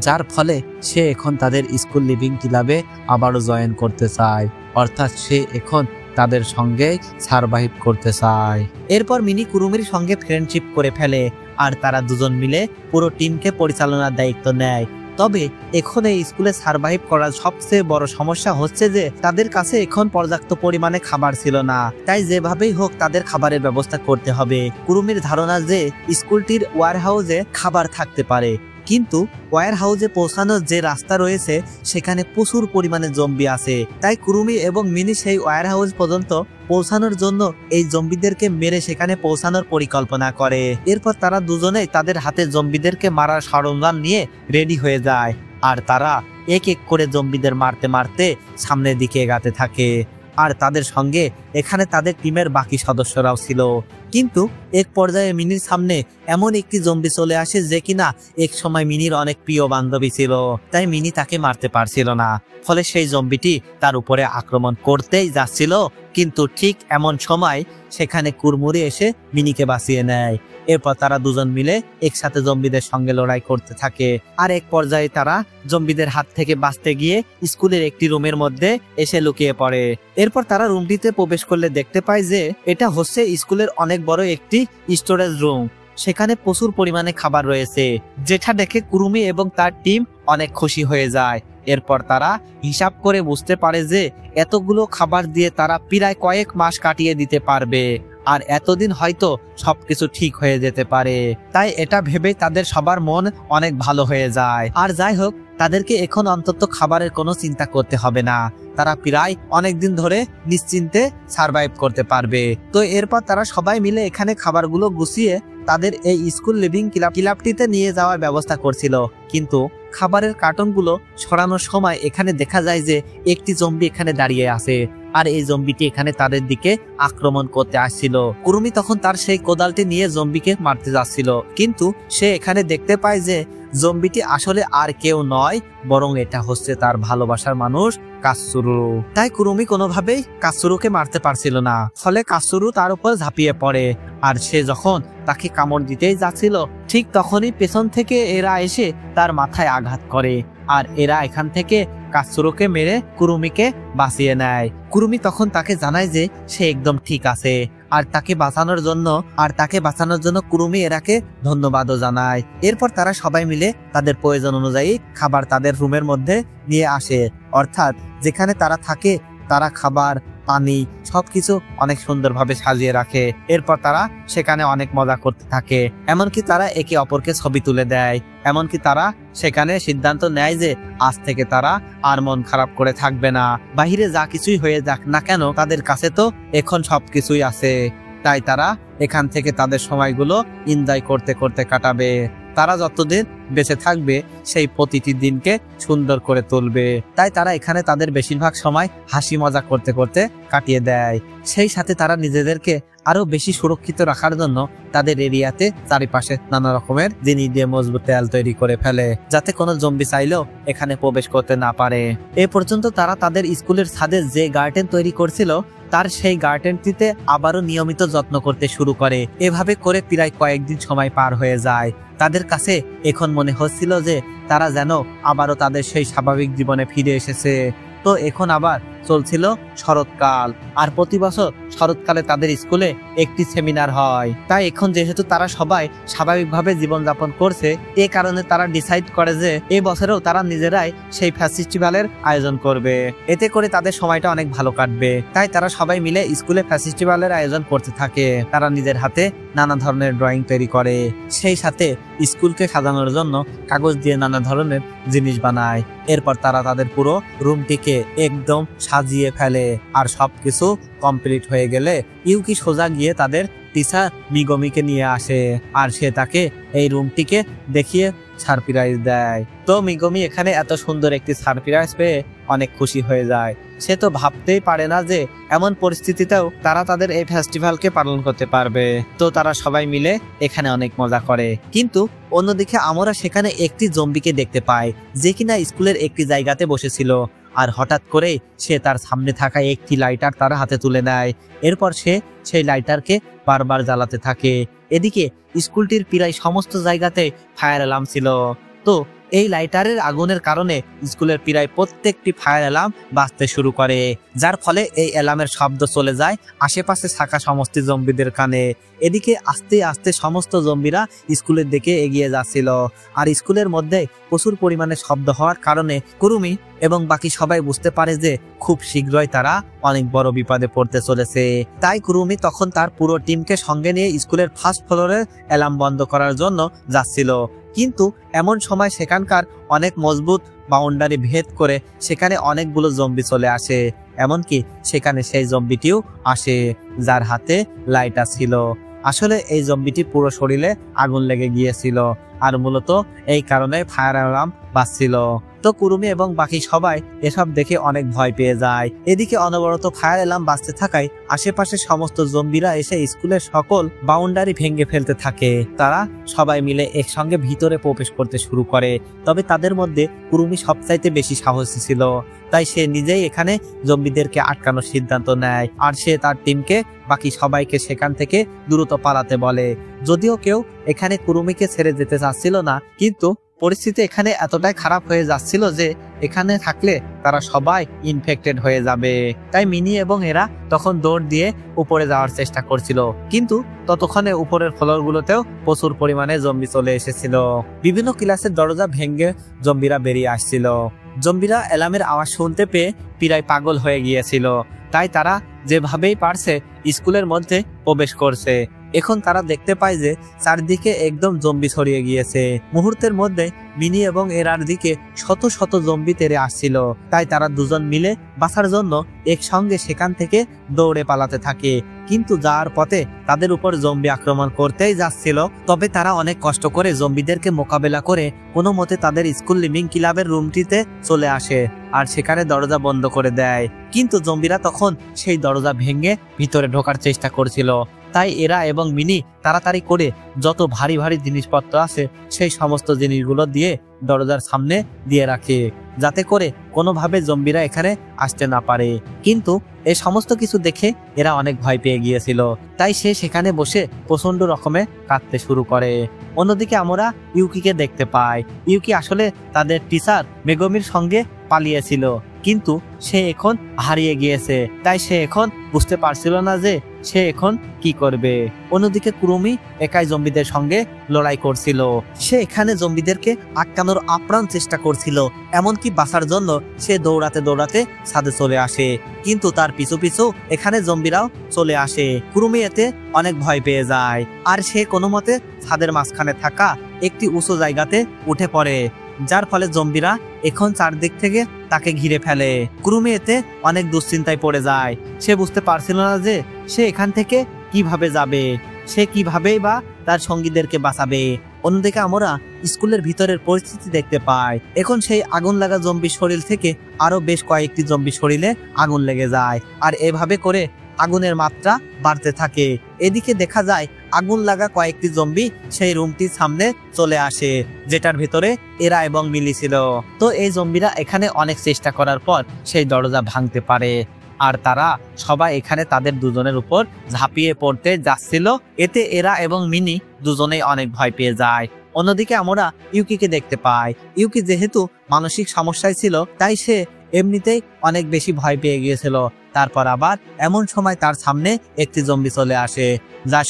A: যার ফলে সে এখন তাদের স্কুল লিভিং ক্লাবে আবারও জয়েন করতে চায়, অর্থাৎ সে এখন তাদের সঙ্গে সারভাইভ করতে চায়। এরপর মিনি কুরুমির সঙ্গে ফ্রেন্ডশিপ করে ফেলে, আর তারা দুজন মিলে পুরো টিমকে পরিচালনার দায়িত্ব নেয়। তবে এখন এই স্কুলে সারভাইভ করার সবচেয়ে বড় সমস্যা হচ্ছে যে তাদের কাছে এখন পর্যাপ্ত পরিমাণে খাবার ছিল না, তাই যেভাবেই হোক তাদের খাবারের ব্যবস্থা করতে হবে। কুরুমির ধারণা যে স্কুলটির ওয়্যার হাউসে খাবার থাকতে পারে, কিন্তু ওয়্যার হাউসে পৌঁছানোর যে রাস্তা রয়েছে সেখানে প্রচুর পরিমাণে জম্বি আছে, তাই কুরুমি এবং মিনি সেই ওয়্যার হাউস পর্যন্ত পৌঁছানোর জন্য এই জম্বিদেরকে মেরে সেখানে পৌঁছানোর পরিকল্পনা করে। এরপর তারা দুজনেই তাদের হাতে জম্বিদেরকে মারার সরঞ্জাম নিয়ে রেডি হয়ে যায়, আর তারা এক এক করে জম্বিদের মারতে মারতে সামনের দিকে এগাতে থাকে। আর তাদের সঙ্গে এখানে তাদের টিমের বাকি সদস্যরাও ছিল, কিন্তু এক পর্যায়ে মিনির সামনে এমন একটি জম্বি চলে আসে যে কিনা এক সময় মিনির অনেক প্রিয় বান্ধবী ছিল, তাই মিনি তাকে মারতে পারছিল না। ফলে সেই জম্বিটি তার উপরে আক্রমণ করতেই যাচ্ছিল, কিন্তু ঠিক এমন সময় সেখানে কুড়মুড়ি এসে মিনিকে বাঁচিয়ে নেয়। এরপর তারা দুজন মিলে একসাথে জম্বিদের সঙ্গে লড়াই করতে থাকে। আর এক পর্যায়ে তারা জম্বিদের হাত থেকে বাঁচতে গিয়ে স্কুলের একটি রুমের মধ্যে এসে লুকিয়ে পড়ে। এরপর তারা রুমটিতে প্রবেশ করলে দেখতে পায় যে এটা হচ্ছে স্কুলের অনেক বড় একটি স্টোরেজ রুম। সেখানে প্রচুর পরিমাণে খাবার রয়েছে, যেটা দেখে কুরুমি এবং তার টিম অনেক খুশি হয়ে যায়। এরপর তারা হিসাব করে বুঝতে পারে যে এতগুলো খাবার দিয়ে তারা প্রায় কয়েক মাস কাটিয়ে দিতে পারবে, আর এতদিন হয়তো সবকিছু ঠিক হয়ে যেতে পারে। তাই এটা ভেবে তাদের সবার মন অনেক ভালো হয়ে যায়। আর যাই হোক, তাদেরকে এখন অন্তত খাবারের কোনো চিন্তা করতে হবে না। তারা প্রায় অনেকদিন ধরে নিশ্চিন্তে সার্ভাইভ করতে পারবে। তো এরপর তারা সবাই মিলে এখানে খাবারগুলো গুছিয়ে তাদের এই স্কুল লিভিং ক্লাবটিতে নিয়ে যাওয়ার ব্যবস্থা করছিল। কিন্তু খাবারের কার্টনগুলো সরানোর সময় এখানে দেখা যায় যে একটি জম্বি এখানে দাঁড়িয়ে আছে, আর এই জম্বিটি এখানে তাদের দিকে আক্রমণ করতে আসছিল। কুরুমি তখন তার সেই কোদালটি নিয়ে জম্বিকে মারতে যাচ্ছিল, কিন্তু সে এখানে দেখতে পায় যে জম্বিটি আসলে আর কেউ নয়, বরং এটা হচ্ছে তার ভালোবাসার মানুষ কাৎসুরু। তাই কুরুমি কোনোভাবেই কাৎসুরুকে মারতে পারছিল না। ফলে কাৎসুরু তার উপর ঝাঁপিয়ে পড়ে, আর সে যখন তাকে কামড় দিতেই যাচ্ছিল ঠিক তখনই পেছন থেকে এরা এসে তার মাথায় আঘাত করে, আর এরা এখান থেকে কাৎসুরুকে মেরে কুরুমিকে বাঁচিয়ে নেয়। কুরুমি তখন তাকে জানায় যে সে একদম ঠিক আছে, আর তাকে বাঁচানোর জন্য কুরুমি এরাকে ধন্যবাদও জানায়। এরপর তারা সবাই মিলে তাদের প্রয়োজন অনুযায়ী খাবার তাদের রুমের মধ্যে নিয়ে আসে, অর্থাৎ যেখানে তারা থাকে তারা খাবার, পানি সবকিছু অনেক সুন্দরভাবে সাজিয়ে রাখে। এরপর তারা সেখানে অনেক মজা করতে থাকে, এমনকি তারা একে অপরকে ছবি তুলে দেয়। এমনকি তারা সেখানে সিদ্ধান্ত নেয় যে আজ থেকে তারা আর মন খারাপ করে থাকবে না। বাহিরে যা কিছুই হয়ে যাক না কেন, তাদের কাছে তো এখন সবকিছুই আছে। তাই তারা এখান থেকে তাদের সময়গুলো এনজয় করতে করতে কাটাবে। তারা যতদিন বেঁচে থাকবে সেই প্রতিটি দিনকে সুন্দর করে তুলবে। তাই তারা এখানে তাদের বেশিরভাগ সময় হাসি মজা করতে করতে কাটিয়ে দেয়। সেই সাথে তারা নিজেদেরকে আরো বেশি সুরক্ষিত রাখার জন্য তাদের এরিয়াতে চারিপাশে নানা রকমের জিনিস দিয়ে মজবুত দেয়াল তৈরি করে ফেলে, যাতে কোনো জম্বি চাইলেও এখানে প্রবেশ করতে না পারে। এ পর্যন্ত তারা তাদের স্কুলের ছাদে যে গার্ডেন তৈরি করছিল তার সেই গার্ডেনটিতে আবারও নিয়মিত যত্ন করতে শুরু করে। এভাবে করে প্রায় কয়েকদিন সময় পার হয়ে যায়। তাদের কাছে এখন মনে হচ্ছিল যে তারা যেন আবারও তাদের সেই স্বাভাবিক জীবনে ফিরে এসেছে। তো এখন আবার চলছিল শরৎকাল, আর প্রতি বছর শরৎকালে তাদের স্কুলে একটি সেমিনার হয়। তাই এখন যেহেতু তারা সবাই স্বাভাবিকভাবে জীবনযাপন করছে, এ কারণে তারা ডিসাইড করে যে এই বছরেও তারা নিজেরাই সেই ফেস্টিভ্যালের আয়োজন করবে। এতে করে তাদের সময়টা অনেক ভালো কাটবে। তাই তারা সবাই মিলে স্কুলে ফেস্টিভ্যালের আয়োজন করতে থাকে। তারা নিজের হাতে নানা ধরনের ড্রয়িং তৈরি করে, সেই সাথে স্কুলকে সাজানোর জন্য কাগজ দিয়ে নানা ধরনের জিনিস বানায়। এরপর তারা তাদের পুরো রুমটিকে একদম সাজিয়ে ফেলে। আর সবকিছু কমপ্লিট হয়ে গেলে ইউকি সোজা গিয়ে তাদের টিচার মিগমিকে নিয়ে আসে, আর সে তাকে এই রুমটিকে দেখিয়ে সারপ্রাইজ দেয়। তো মিগমি এখানে এত সুন্দর একটি সারপ্রাইজ পেয়ে অনেক খুশি হয়ে যায়। সে তো ভাবতেই পারে না যে এমন পরিস্থিতিতেও তারা তাদের এই ফেস্টিভ্যালকে পালন করতে পারবে। তো তারা সবাই মিলে এখানে অনেক মজা করে। কিন্তু অন্যদিকে আমরা সেখানে একটি জম্বিকে দেখতে পাই, যে কিনা স্কুলের একটি জায়গাতে বসেছিল। আর হঠাৎ করে সে তার সামনে থাকা একটি লাইটার তার হাতে তুলে নেয়। এরপর সে সেই লাইটারকে বারবার জ্বালাতে থাকে। এদিকে স্কুলটির প্রায় সমস্ত জায়গাতে ফায়ার অ্যালার্ম ছিল। তো এই লাইটারের আগুনের কারণে স্কুলের প্রায় প্রত্যেকটি ফায়ার অ্যালার্ম বাজতে শুরু করে, যার ফলে এই অ্যালার্মের শব্দ চলে যায় আশেপাশে থাকা সমস্ত জম্বিদের কানে। এদিকে আস্তে আস্তে সমস্ত জম্বিরা স্কুলের দিকে এগিয়ে যাচ্ছিল। আর স্কুলের মধ্যে প্রচুর পরিমাণে শব্দ হওয়ার কারণে কুরুমি এবং বাকি সবাই বুঝতে পারে যে খুব শীঘ্রই তারা অনেক বড় বিপদে পড়তে চলেছে। তাই কুরুমি তখন তার পুরো টিমকে সঙ্গে নিয়ে স্কুলের ফার্স্ট ফ্লোরের অ্যালার্ম বন্ধ করার জন্য যাচ্ছিল। কিন্তু এমন সময় সেখানকার অনেক মজবুত বাউন্ডারি ভেদ করে সেখানে অনেকগুলো জম্বি চলে আসে। এমনকি সেখানে সেই জম্বিটিও আসে, যার হাতে লাইটার ছিল। আসলে এই জম্বিটি পুরো শরীরে আগুন লেগে গিয়েছিল, আর মূলত এই কারণে ফায়ার অ্যালার্ম বাজছিল। তো কুরুমি এবং বাকি সবাই এসব দেখে অনেক ভয় পেয়ে যায়। এদিকে অনবরত ফায়ার অ্যালার্ম বাজতে থাকায় আশেপাশে সমস্ত জম্বিরা এসে স্কুলের সকল বাউন্ডারি ভেঙে ফেলতে থাকে। তারা সবাই মিলে একসঙ্গে ভিতরে প্রবেশ করতে শুরু করে। তবে তাদের মধ্যে কুরুমি সবচাইতে বেশি সাহসী ছিল, তাই সে নিজেই এখানে জম্বিদেরকে আটকানোর সিদ্ধান্ত নেয়। আর সে তার টিমকে বাকি সবাইকে সেখান থেকে দ্রুত পালাতে বলে। যদিও কেউ এখানে কুরুমিকে ছেড়ে যেতে চাচ্ছিল না, কিন্তু পরিস্থিতি এখানে এতটাই খারাপ হয়ে যাচ্ছিল যে এখানে থাকলে তারা সবাই ইনফেক্টেড হয়ে যাবে। তাই মিনি এবং এরা তখন দৌড় দিয়ে উপরে যাওয়ার চেষ্টা করছিল, কিন্তু ততক্ষণে উপরের ফ্লোরগুলোতেও প্রচুর পরিমাণে জম্বি চলে এসেছিল। বিভিন্ন ক্লাসের দরজা ভেঙে জম্বিরা বেরিয়ে আসছিল। জম্বিরা অ্যালার্মের আওয়াজ শুনতে পেয়ে প্রায় পাগল হয়ে গিয়েছিল, তাই তারা যেভাবেই পারছে স্কুলের মধ্যে প্রবেশ করছে। এখন তারা দেখতে পায় যে চারদিকে একদম জম্বি ছড়িয়ে গিয়েছে। মুহূর্তের মধ্যে মিনি এবং এরার দিকে শত শত জম্বি তেড়ে আসছিল, তাই তারা দুজন মিলে বাঁচার জন্য একসঙ্গে সেখান থেকে দৌড়ে পালাতে থাকে। কিন্তু যাওয়ার পথে তাদের উপর জম্বি আক্রমণ করতেই যাচ্ছিল। তবে তারা অনেক কষ্ট করে জম্বিদেরকে মোকাবেলা করে কোনো মতে তাদের স্কুল লিভিং ক্লাবের রুমটিতে চলে আসে আর সেখানে দরজা বন্ধ করে দেয়। কিন্তু জম্বিরা তখন সেই দরজা ভেঙে ভিতরে ঢোকার চেষ্টা করছিল, তাই এরা এবং মিনি তাড়াতাড়ি করে যত ভারী ভারী জিনিসপত্র আছে সেই সমস্ত জিনিসগুলো দিয়ে দরজার সামনে দিয়ে রাখে, যাতে করে কোনোভাবে জম্বিরা এখানে আসতে না পারে। কিন্তু এই সমস্ত কিছু দেখে এরা অনেক ভয় পেয়ে গিয়েছিল, তাই সে সেখানে বসে প্রচন্ড রকমে কাঁদতে শুরু করে। অন্যদিকে আমরা ইউকিকে দেখতে পাই। ইউকি আসলে তাদের টিচার মেগমির সঙ্গে পালিয়েছিল, কিন্তু সে এখন হারিয়ে গিয়েছে, তাই সে এখন বুঝতে পারছিল না যে সে এখন কি করবে। অন্যদিকে কুরুমি একাই জম্বিদের সঙ্গে লড়াই করছিল। সে এখানে জম্বিদেরকে আটকানোর আপ্রাণ চেষ্টা করছিল, এমনকি বাঁচার জন্য সে দৌড়াতে দৌড়াতে ছাদে চলে আসে। কিন্তু তার পিছু পিছু এখানে জম্বিরাও চলে আসে। কুরুমি এতে অনেক ভয় পেয়ে যায়, আর সে কোনো মতে ছাদের মাঝখানে থাকা একটি উঁচু জায়গাতে উঠে পড়ে, যার ফলে জম্বিরা এখন চারদিক থেকে তাকে ঘিরে ফেলে। কুরুমি এতে অনেক দুশ্চিন্তায় পড়ে যায়। সে বুঝতে পারছিল না যে সে এখান থেকে কিভাবে যাবে, সে কিভাবেই বা তার সঙ্গীদেরকে বাঁচাবে। অন্যদিকে আমরা স্কুলের ভিতরের পরিস্থিতি দেখতে পাই। এখন সেই আগুন লাগা জম্বি শরীর থেকে আরো বেশ কয়েকটি জম্বি শরীরে আগুন লেগে যায়, আর এভাবে করে আগুনের মাত্রা বাড়তে থাকে। এদিকে দেখা যায় আগুন লাগা কয়েকটি জম্বি সেই রুমটির সামনে চলে আসে, যেটার ভিতরে এরা এবং মিলি ছিল। তো এই জম্বিরা এখানে অনেক চেষ্টা করার পর সেই দরজা ভাঙতে পারে, আর তারা সবাই এখানে তাদের দুজনের উপর ঝাঁপিয়ে পড়তে যাচ্ছিল। এতে এরা এবং মিনি দুজনেই অনেক ভয় পেয়ে যায়। অন্যদিকে আমরা ইউকিকে দেখতে পাই। ইউকি যেহেতু মানসিক সমস্যায় ছিল, তাই সে এমনিতেই অনেক বেশি ভয় পেয়ে গিয়েছিল। তারপর আবার এমন সময় তার সামনে একটি জম্বি চলে আসে, যার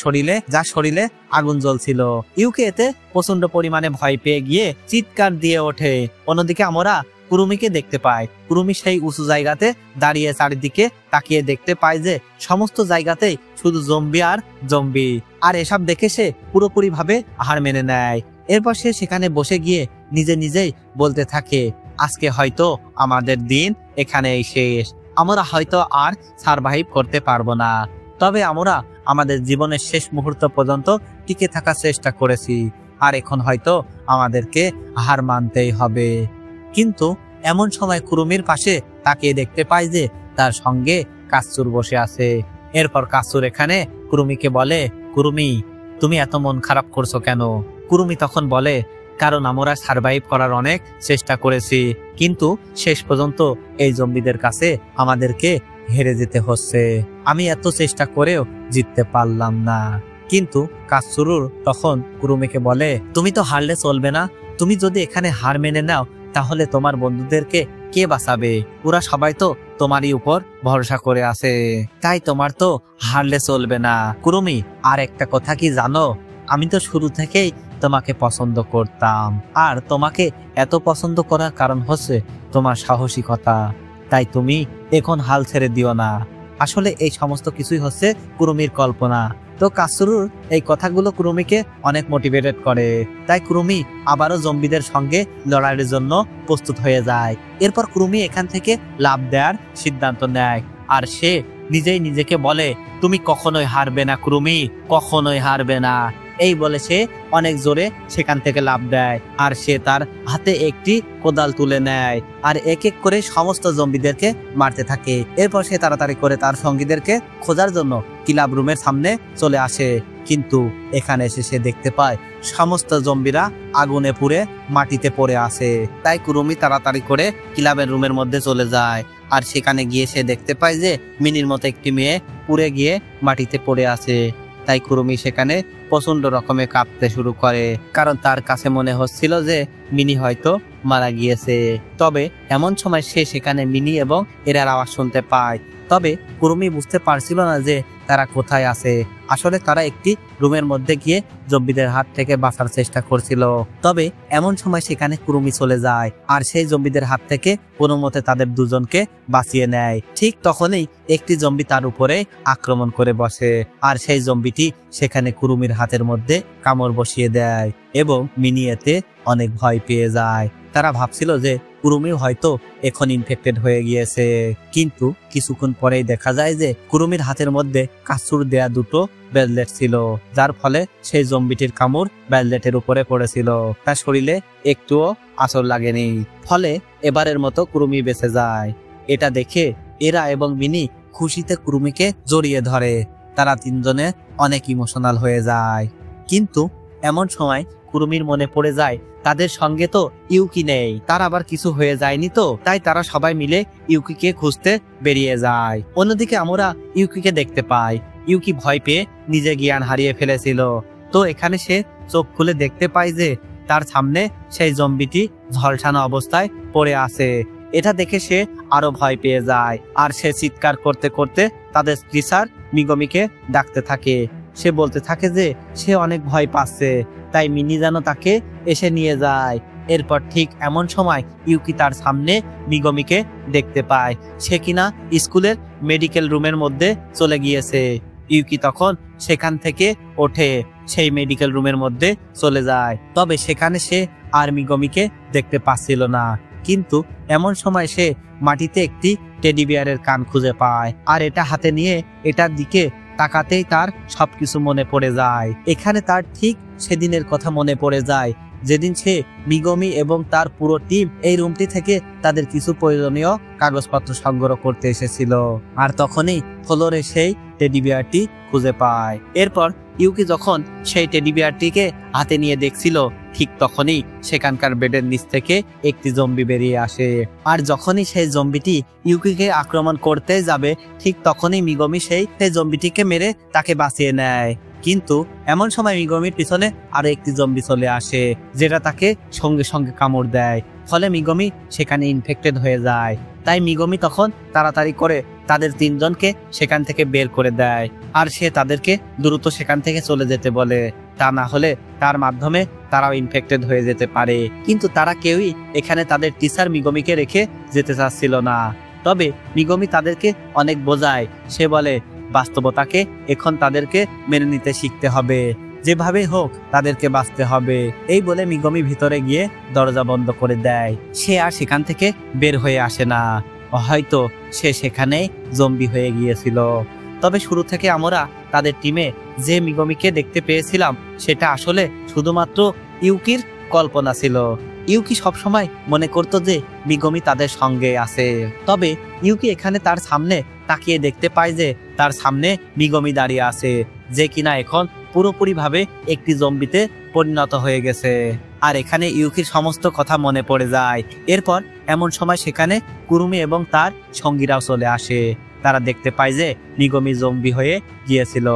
A: শরীরে আগুন জ্বলছিল। ইউকি এতে প্রচন্ড পরিমাণে ভয় পেয়ে গিয়ে চিৎকার দিয়ে ওঠে। অন্যদিকে আমরা কুরুমিকে দেখতে পাই। কুরুমি সেই উঁচু জায়গাতে দাঁড়িয়ে চারিদিকে তাকিয়ে দেখতে পায় যে সমস্ত জায়গাতেই শুধু জম্বি আর জম্বি, আর এসব দেখে সে পুরোপুরি ভাবে হার মেনে নেয়। এরপর সে সেখানে বসে গিয়ে নিজেই বলতে থাকে, আজকে হয়তো আমাদের দিন এখানেই শেষ। আমরা হয়তো আর সারভাইভ করতে পারবো না, তবে আমরা আমাদের জীবনের শেষ মুহূর্ত পর্যন্ত টিকে থাকার চেষ্টা করেছি, আর এখন হয়তো আমাদেরকে হার মানতেই হবে। কিন্তু এমন সময় কুরুমির পাশে তাকিয়ে দেখতে পায় যে তার সঙ্গে কাচ্চুর বসে আছে। এরপর কাচ্চুর এখানে কুরুমিকে বলে, কুরুমি, তুমি এত মন খারাপ করছো কেন? কুরুমি তখন বলে, কারণ আমরা সারভাইভ করার অনেক চেষ্টা করেছি, কিন্তু শেষ পর্যন্ত এই জম্বিদের কাছে আমাদেরকে হেরে যেতে হচ্ছে। আমি এত চেষ্টা করেও জিততে পারলাম না। কিন্তু কাচ্চুরুর তখন কুরুমিকে বলে, তুমি তো হারলে চলবে না। তুমি যদি এখানে হার মেনে নাও, তাহলে তোমার বন্ধুদেরকে কে বাঁচাবে? ওরা সবাই তো তোমারই উপর ভরসা করে আছে, তাই তোমার তো হারলে চলবে না। কুরুমি, আর একটা কথা কি জানো? আমি তো শুরু থেকেই তোমাকে পছন্দ করতাম, আর তোমাকে এত পছন্দ করার কারণ হচ্ছে তোমার সাহসিকতা। তাই তুমি এখন হাল ছেড়ে দিও না। আসলে এই সমস্ত কিছুই হচ্ছে কুরুমির কল্পনা। তো কাচ্চুরুর এই কথাগুলো কুরুমিকে অনেক মোটিভেটেড করে, তাই কুরুমি আবারও জম্বিদের সঙ্গে লড়াইয়ের জন্য প্রস্তুত হয়ে যায়। এরপর কুরুমি এখান থেকে লাফ দেওয়ার সিদ্ধান্ত নেয়, আর সে নিজেই নিজেকে বলে, তুমি কখনোই হারবে না কুরুমি, কখনোই হারবে না। এই বলে সে অনেক জোরে সেখান থেকে লাফ দেয় আর সে তার হাতে একটি কোদাল তুলে নেয় আর এক এক করে সমস্ত জম্বিদেরকে মারতে থাকে। এরপর সে তাড়াতাড়ি করে তার সঙ্গীদেরকে খোঁজার জন্য ক্লাব রুমের সামনে চলে আসে, কিন্তু এখানে এসে সে দেখতে পায় সমস্ত জম্বিরা আগুনে পুড়ে মাটিতে পড়ে আছে। তাই কুরুমি তাড়াতাড়ি করে ক্লাবের রুমের মধ্যে চলে যায় আর সেখানে গিয়ে সে দেখতে পায় যে মিনির মতো একটি মেয়ে পুড়ে গিয়ে মাটিতে পড়ে আছে। তাই কুরুমি সেখানে প্রচন্ড রকমে কাঁপতে শুরু করে, কারণ তার কাছে মনে হচ্ছিল যে মিনি হয়তো মারা গিয়েছে। তবে এমন সময় সে সেখানে মিনি এবং এরার আওয়াজ শুনতে পায়। তবে কুরুমি বুঝতে পারছিল না যে তারা কোথায় আছে। আসলে তারা একটি রুমের মধ্যে গিয়ে জম্বিদের হাত থেকে বাঁচার চেষ্টা করছিল। তবে এমন সময় সেখানে কুরুমি চলে যায় আর সেই জম্বিদের হাত থেকে কোনো মতে তাদের দুজনকে বাঁচিয়ে নেয়। ঠিক তখনই একটি জম্বি তার উপরে আক্রমণ করে বসে আর সেই জম্বিটি সেখানে কুরুমির হাতের মধ্যে কামড় বসিয়ে দেয় এবং মিনি এতে অনেক ভয় পেয়ে যায়। তারা ভাবছিল যে কুরুমি হয়তো এখন ইনফেক্টেড হয়ে গিয়েছে, কিন্তু কিছুক্ষণ পরেই দেখা যায় যে কুরুমির হাতের মধ্যে কাঁচুর দেয়া দুটো ব্যান্ডেজ ছিল, যার ফলে সেই জম্বিটির কামড় ব্যান্ডেজের উপরে পড়েছিল। তার শরীরে একটুও আঁচড় লাগেনি, ফলে এবারের মতো কুরুমি বেঁচে যায়। এটা দেখে এরা এবং মিনি খুশিতে কুরুমিকে জড়িয়ে ধরে। তারা তিনজনে অনেক ইমোশনাল হয়ে যায়। কিন্তু এমন সময় কুরুমির মনে পড়ে যায় তাদের সঙ্গে তো ইউকি নেই, তার আবার কিছু হয়ে যায়নি তো। তাই তারা সবাই মিলে ইউকিকে খুঁজতে বেরিয়ে যায়। অন্যদিকে আমরা ইউকিকে দেখতে পাই। ইউকি ভয় পেয়ে নিজে জ্ঞান হারিয়ে ফেলেছিল। তো এখানে সে চোখ খুলে দেখতে পায় যে তার সামনে সেই জম্বিটি ঝলসানো অবস্থায় পড়ে আছে। এটা দেখে সে আরো ভয় পেয়ে যায় আর সে চিৎকার করতে করতে তাদের স্ত্রীসার মিগমিকে ডাকতে থাকে। সে বলতে থাকে যে সে অনেক ভয় পাচ্ছে, তাই মিনি যেন তাকে এসে নিয়ে যায়। এরপর ঠিক এমন সময় ইউকি তার সামনে মিগমিকে দেখতে পায়। সে কিনা স্কুলের মেডিকেল রুমের মধ্যে চলে গিয়েছে। ইউকি তখন সেখান থেকে ওঠে সেই মেডিকেল রুমের মধ্যে চলে যায়। তবে সেখানে সে আর মিগমিকে দেখতে পাচ্ছিল না, কিন্তু এমন সময় সে মাটিতে একটি টেডি বিয়ারের কান খুঁজে পায় আর এটা হাতে নিয়ে এটার দিকে তাকাতেই তার সবকিছু মনে পড়ে যায়। এখানে তার ঠিক সেদিনের কথা মনে পড়ে যায় যেদিন সে মিগমি এবং তার পুরো টিম এই রুমটি থেকে তাদের কিছু প্রয়োজনীয় কাগজপত্র সংগ্রহ করতে এসেছিল। আর তখনই ফ্লোরে সেই টেডি বিয়ারটি খুঁজে পায়। এরপর ইউকি যখন সেই টেডি বিয়ারটিকে হাতে নিয়ে দেখছিল, ঠিক তখনই সেখানকার বেডের নিচ থেকে একটি জম্বি বেরিয়ে আসে। আর যখনই সেই জম্বিটি ইউকিকে আক্রমণ করতে যাবে, ঠিক তখনই মিগমি সেই জম্বিটিকে মেরে তাকে বাঁচিয়ে নেয়। কিন্তু এমন সময় মিগমির পিছনে আরো একটি জম্বি চলে আসে, যেটা তাকে সঙ্গে সঙ্গে কামড় দেয়। ফলে মিগমি সেখানে ইনফেক্টেড হয়ে যায়। তাই মিগমি তখন তাড়াতাড়ি করে তাদের তিনজনকে সেখান থেকে বের করে দেয় আর সে তাদেরকে দ্রুত সেখান থেকে চলে যেতে বলে, তা না হলে তার মাধ্যমে তারাও ইনফেক্টেড হয়ে যেতে পারে। কিন্তু তারা কেউই এখানে তাদের টিচার মিগমিকে রেখে যেতে চাচ্ছিল না। তবে মিগমি তাদেরকে অনেক বোঝায়। সে বলে বাস্তবতাকে এখন তাদেরকে মেনে নিতে শিখতে হবে, যেভাবে হোক তাদেরকে বাঁচতে হবে। এই বলে মিগমি ভিতরে গিয়ে দরজা বন্ধ করে দেয়। সে আর সেখান থেকে বের হয়ে আসে না, হয়তো সে সেখানে জম্বি হয়ে গিয়েছিল। তবে শুরু থেকে আমরা তাদের টিমে যে মিগমিকে দেখতে পেয়েছিলাম সেটা আসলে শুধুমাত্র ইউকির কল্পনা ছিল। ইউকি সবসময় মনে করতো যে মিগমি তাদের সঙ্গে আছে। তবে ইউকি এখানে তার সামনে তাকিয়ে দেখতে পায় যে তার সামনে মিগমি দাঁড়িয়ে আছে, যে কিনা এখন পুরোপুরিভাবে একটি জম্বিতে পরিণত হয়ে গেছে। আর এখানে ইউকির সমস্ত কথা মনে পড়ে যায়। এরপর এমন সময় সেখানে কুরুমি এবং তার সঙ্গীরাও চলে আসে। তারা দেখতে পায় যে মিগমি জম্বি হয়ে গিয়েছিল,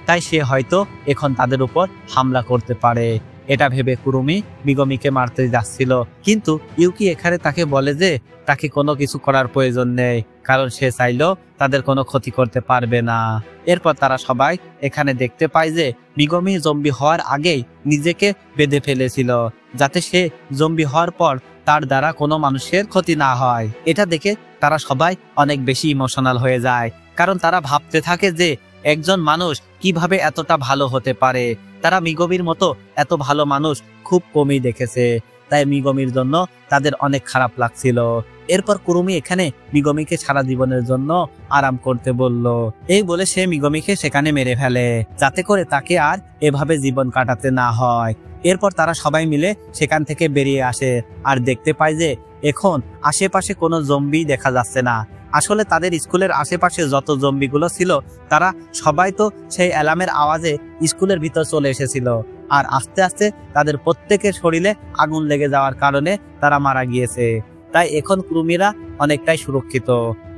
A: তাই সে হয়তো এখন তাদের উপর হামলা করতে পারে। এটা ভেবে কুরুমি মিগমিকে মারতে যাচ্ছিল, কিন্তু ইউকি এখানে তাকে বলে যে তাকে কোনো কিছু করার প্রয়োজন নেই, কারণ সে চাইলেও তাদের কোনো ক্ষতি করতে পারবে না। এরপর তারা সবাই এখানে দেখতে পায় যে মিগমি জম্বি হওয়ার আগেই নিজেকে বেঁধে ফেলেছিল, যাতে সে জম্বি হওয়ার পর তার দ্বারা কোনো মানুষের ক্ষতি না হয়। এটা দেখে তারা সবাই অনেক বেশি ইমোশনাল হয়ে যায়, কারণ তারা ভাবতে থাকে যে একজন মানুষ কিভাবে এতটা ভালো হতে পারে। তারা মিগমির মতো এত ভালো মানুষ খুব কমই দেখেছে, তাই মিগমির জন্য তাদের অনেক খারাপ লাগছিল। এরপর কুরুমি এখানে মিগমিকে সারা জীবনের জন্য আরাম করতে বলল। এই বলে সে মিগমিকে সেখানে মেরে ফেলে, যাতে করে তাকে আর এভাবে জীবন কাটাতে না হয়। এরপর তারা সবাই মিলে সেখান থেকে বেরিয়ে আসে আর দেখতে পায় যে এখন আশেপাশে কোনো জম্বি দেখা যাচ্ছে না। আসলে তাদের স্কুলের আশেপাশে যত জম্বিগুলো ছিল তারা সবাই তো সেই অ্যালার্মের আওয়াজে স্কুলের ভিতর চলে এসেছিল, আর আস্তে আস্তে তাদের প্রত্যেকের শরীরে আগুন লেগে যাওয়ার কারণে তারা মারা গিয়েছে। তাই এখন কুরুমিরা অনেকটাই সুরক্ষিত,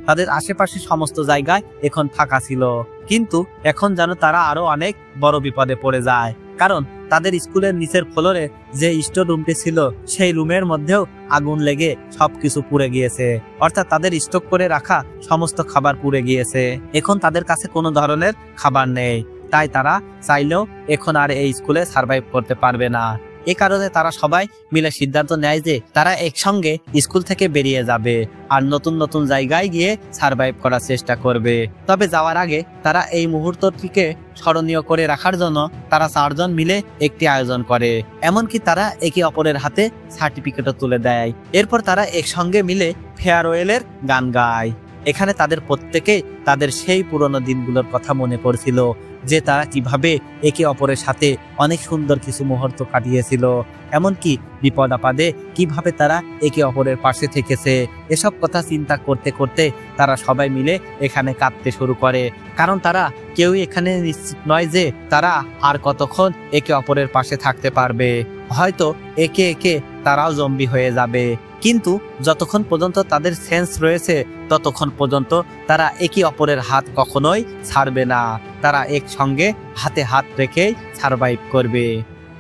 A: তাদের আশেপাশে সমস্ত জায়গায় এখন ফাঁকা ছিল। কিন্তু এখন যেন তারা আরো অনেক বড় বিপদে পড়ে যায়, কারণ তাদের স্কুলের নিচের ফ্লোরে যে স্টোর রুমটি ছিল সেই রুমের মধ্যেও আগুন লেগে সবকিছু পুড়ে গিয়েছে, অর্থাৎ তাদের স্টক করে রাখা সমস্ত খাবার পুড়ে গিয়েছে। এখন তাদের কাছে কোনো ধরনের খাবার নেই, তাই তারা চাইলেও এখন আর এই স্কুলে সার্ভাইভ করতে পারবে না। এ কারণে তারা সবাই মিলে সিদ্ধান্ত নেয় যে তারা একসঙ্গে স্কুল থেকে বেরিয়ে যাবে আর নতুন নতুন জায়গায় গিয়ে সার্ভাইভ করার চেষ্টা করবে। তবে যাওয়ার আগে তারা এই মুহূর্তটিকে স্মরণীয় করে রাখার জন্য তারা 4 জন মিলে একটি আয়োজন করে, এমনকি তারা একে অপরের হাতে সার্টিফিকেটও তুলে দেয়। এরপর তারা একসঙ্গে মিলে ফেয়ারওয়েলের গান গায়। এখানে তাদের প্রত্যেকে তাদের সেই পুরনো দিনগুলোর কথা মনে পড়ছিল, যে তারা কিভাবে একে অপরের সাথে অনেক সুন্দর কিছু মুহূর্ত কাটিয়েছিল, এমনকি বিপদ আপদে কিভাবে তারা একে অপরের পাশে থেকেছে। এসব কথা চিন্তা করতে করতে তারা সবাই মিলে এখানে কাঁদতে শুরু করে, কারণ তারা কেউই এখানে নিশ্চিত নয় যে তারা আর কতক্ষণ একে অপরের পাশে থাকতে পারবে। হয়তো একে একে তারাও জম্বি হয়ে যাবে, কিন্তু যতক্ষণ পর্যন্ত তাদের সেন্স রয়েছে ততক্ষণ পর্যন্ত তারা একে অপরের হাত কখনোই ছাড়বে না, তারা একসঙ্গে হাতে হাত রেখে সার্ভাইভ করবে।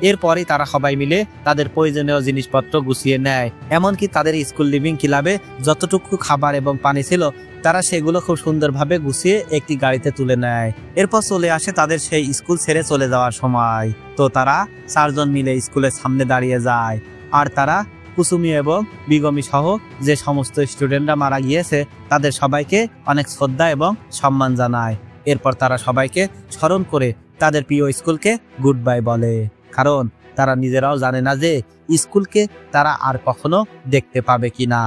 A: এরপরে তারা সবাই মিলে তাদের প্রয়োজনীয় জিনিসপত্র গুছিয়ে নেয়, এমনকি তাদের স্কুল লিভিং ক্লাবে যতটুকু খাবার এবং পানি ছিল তারা সেগুলো খুব সুন্দরভাবে গুছিয়ে একটি গাড়িতে তুলে নেয়। এরপর চলে আসে তাদের সেই স্কুল ছেড়ে চলে যাওয়ার সময়। তো তারা 4 জন মিলে স্কুলের সামনে দাঁড়িয়ে যায়, আর তারা কুসুমি এবং বিগমি সহ যে সমস্ত স্টুডেন্টরা মারা গিয়েছে তাদের সবাইকে অনেক শ্রদ্ধা এবং সম্মান জানায়। এরপর তারা সবাইকে স্মরণ করে তাদের প্রিয় স্কুলকে গুড বাই বলে, কারণ তারা নিজেরাও জানে না যে স্কুলকে তারা আর কখনো দেখতে পাবে কিনা।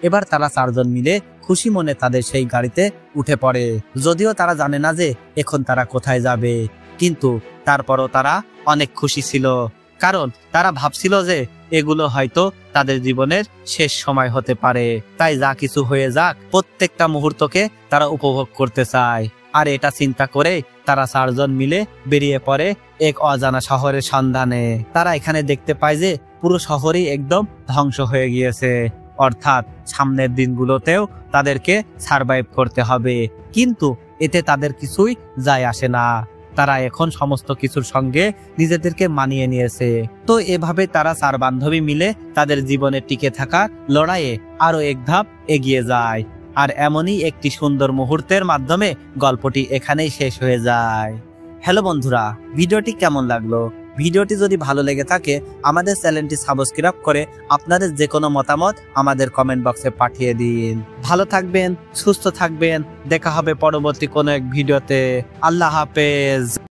A: এবার তারা 4 জন মিলে খুশি মনে তাদের সেই গাড়িতে উঠে পড়ে, যদিও তারা জানে না যে এখন তারা কোথায় যাবে, কিন্তু তারপরও তারা অনেক খুশি ছিল, কারণ তারা ভাবছিল যে এগুলো হয়তো তাদের জীবনের শেষ সময় হতে পারে। তাই যা কিছু হয়ে যাক প্রত্যেকটা মুহূর্তকে তারা উপভোগ করতে চায়। আর এটা চিন্তা করে তারা 4 জন মিলে বেরিয়ে পড়ে এক অজানা শহরের সন্ধানে। তারা এখানে দেখতে পায় যে পুরো শহরই একদম ধ্বংস হয়ে গিয়েছে, অর্থাৎ সামনের দিনগুলোতেও তাদেরকে সার্ভাইভ করতে হবে, কিন্তু এতে তাদের কিছুই যায় আসে না। তারা এখন সমস্ত কিছুর সঙ্গে নিজেদেরকে মানিয়ে নিয়েছে। তো এভাবে তারা 4 বান্ধবী মিলে তাদের জীবনে টিকে থাকা লড়াইয়ে আরো এক ধাপ এগিয়ে যায়। আর এমনই একটি সুন্দর মুহূর্তের মাধ্যমে গল্পটি এখানেই শেষ হয়ে যায়। হ্যালো বন্ধুরা, ভিডিওটি কেমন লাগলো? ভিডিওটি যদি ভালো লেগে থাকে আমাদের চ্যানেলটি সাবস্ক্রাইব করে আপনাদের যে কোনো মতামত আমাদের কমেন্ট বক্সে পাঠিয়ে দিন। ভালো থাকবেন, সুস্থ থাকবেন, দেখা হবে পরবর্তী কোনো এক ভিডিওতে। আল্লাহ হাফেজ।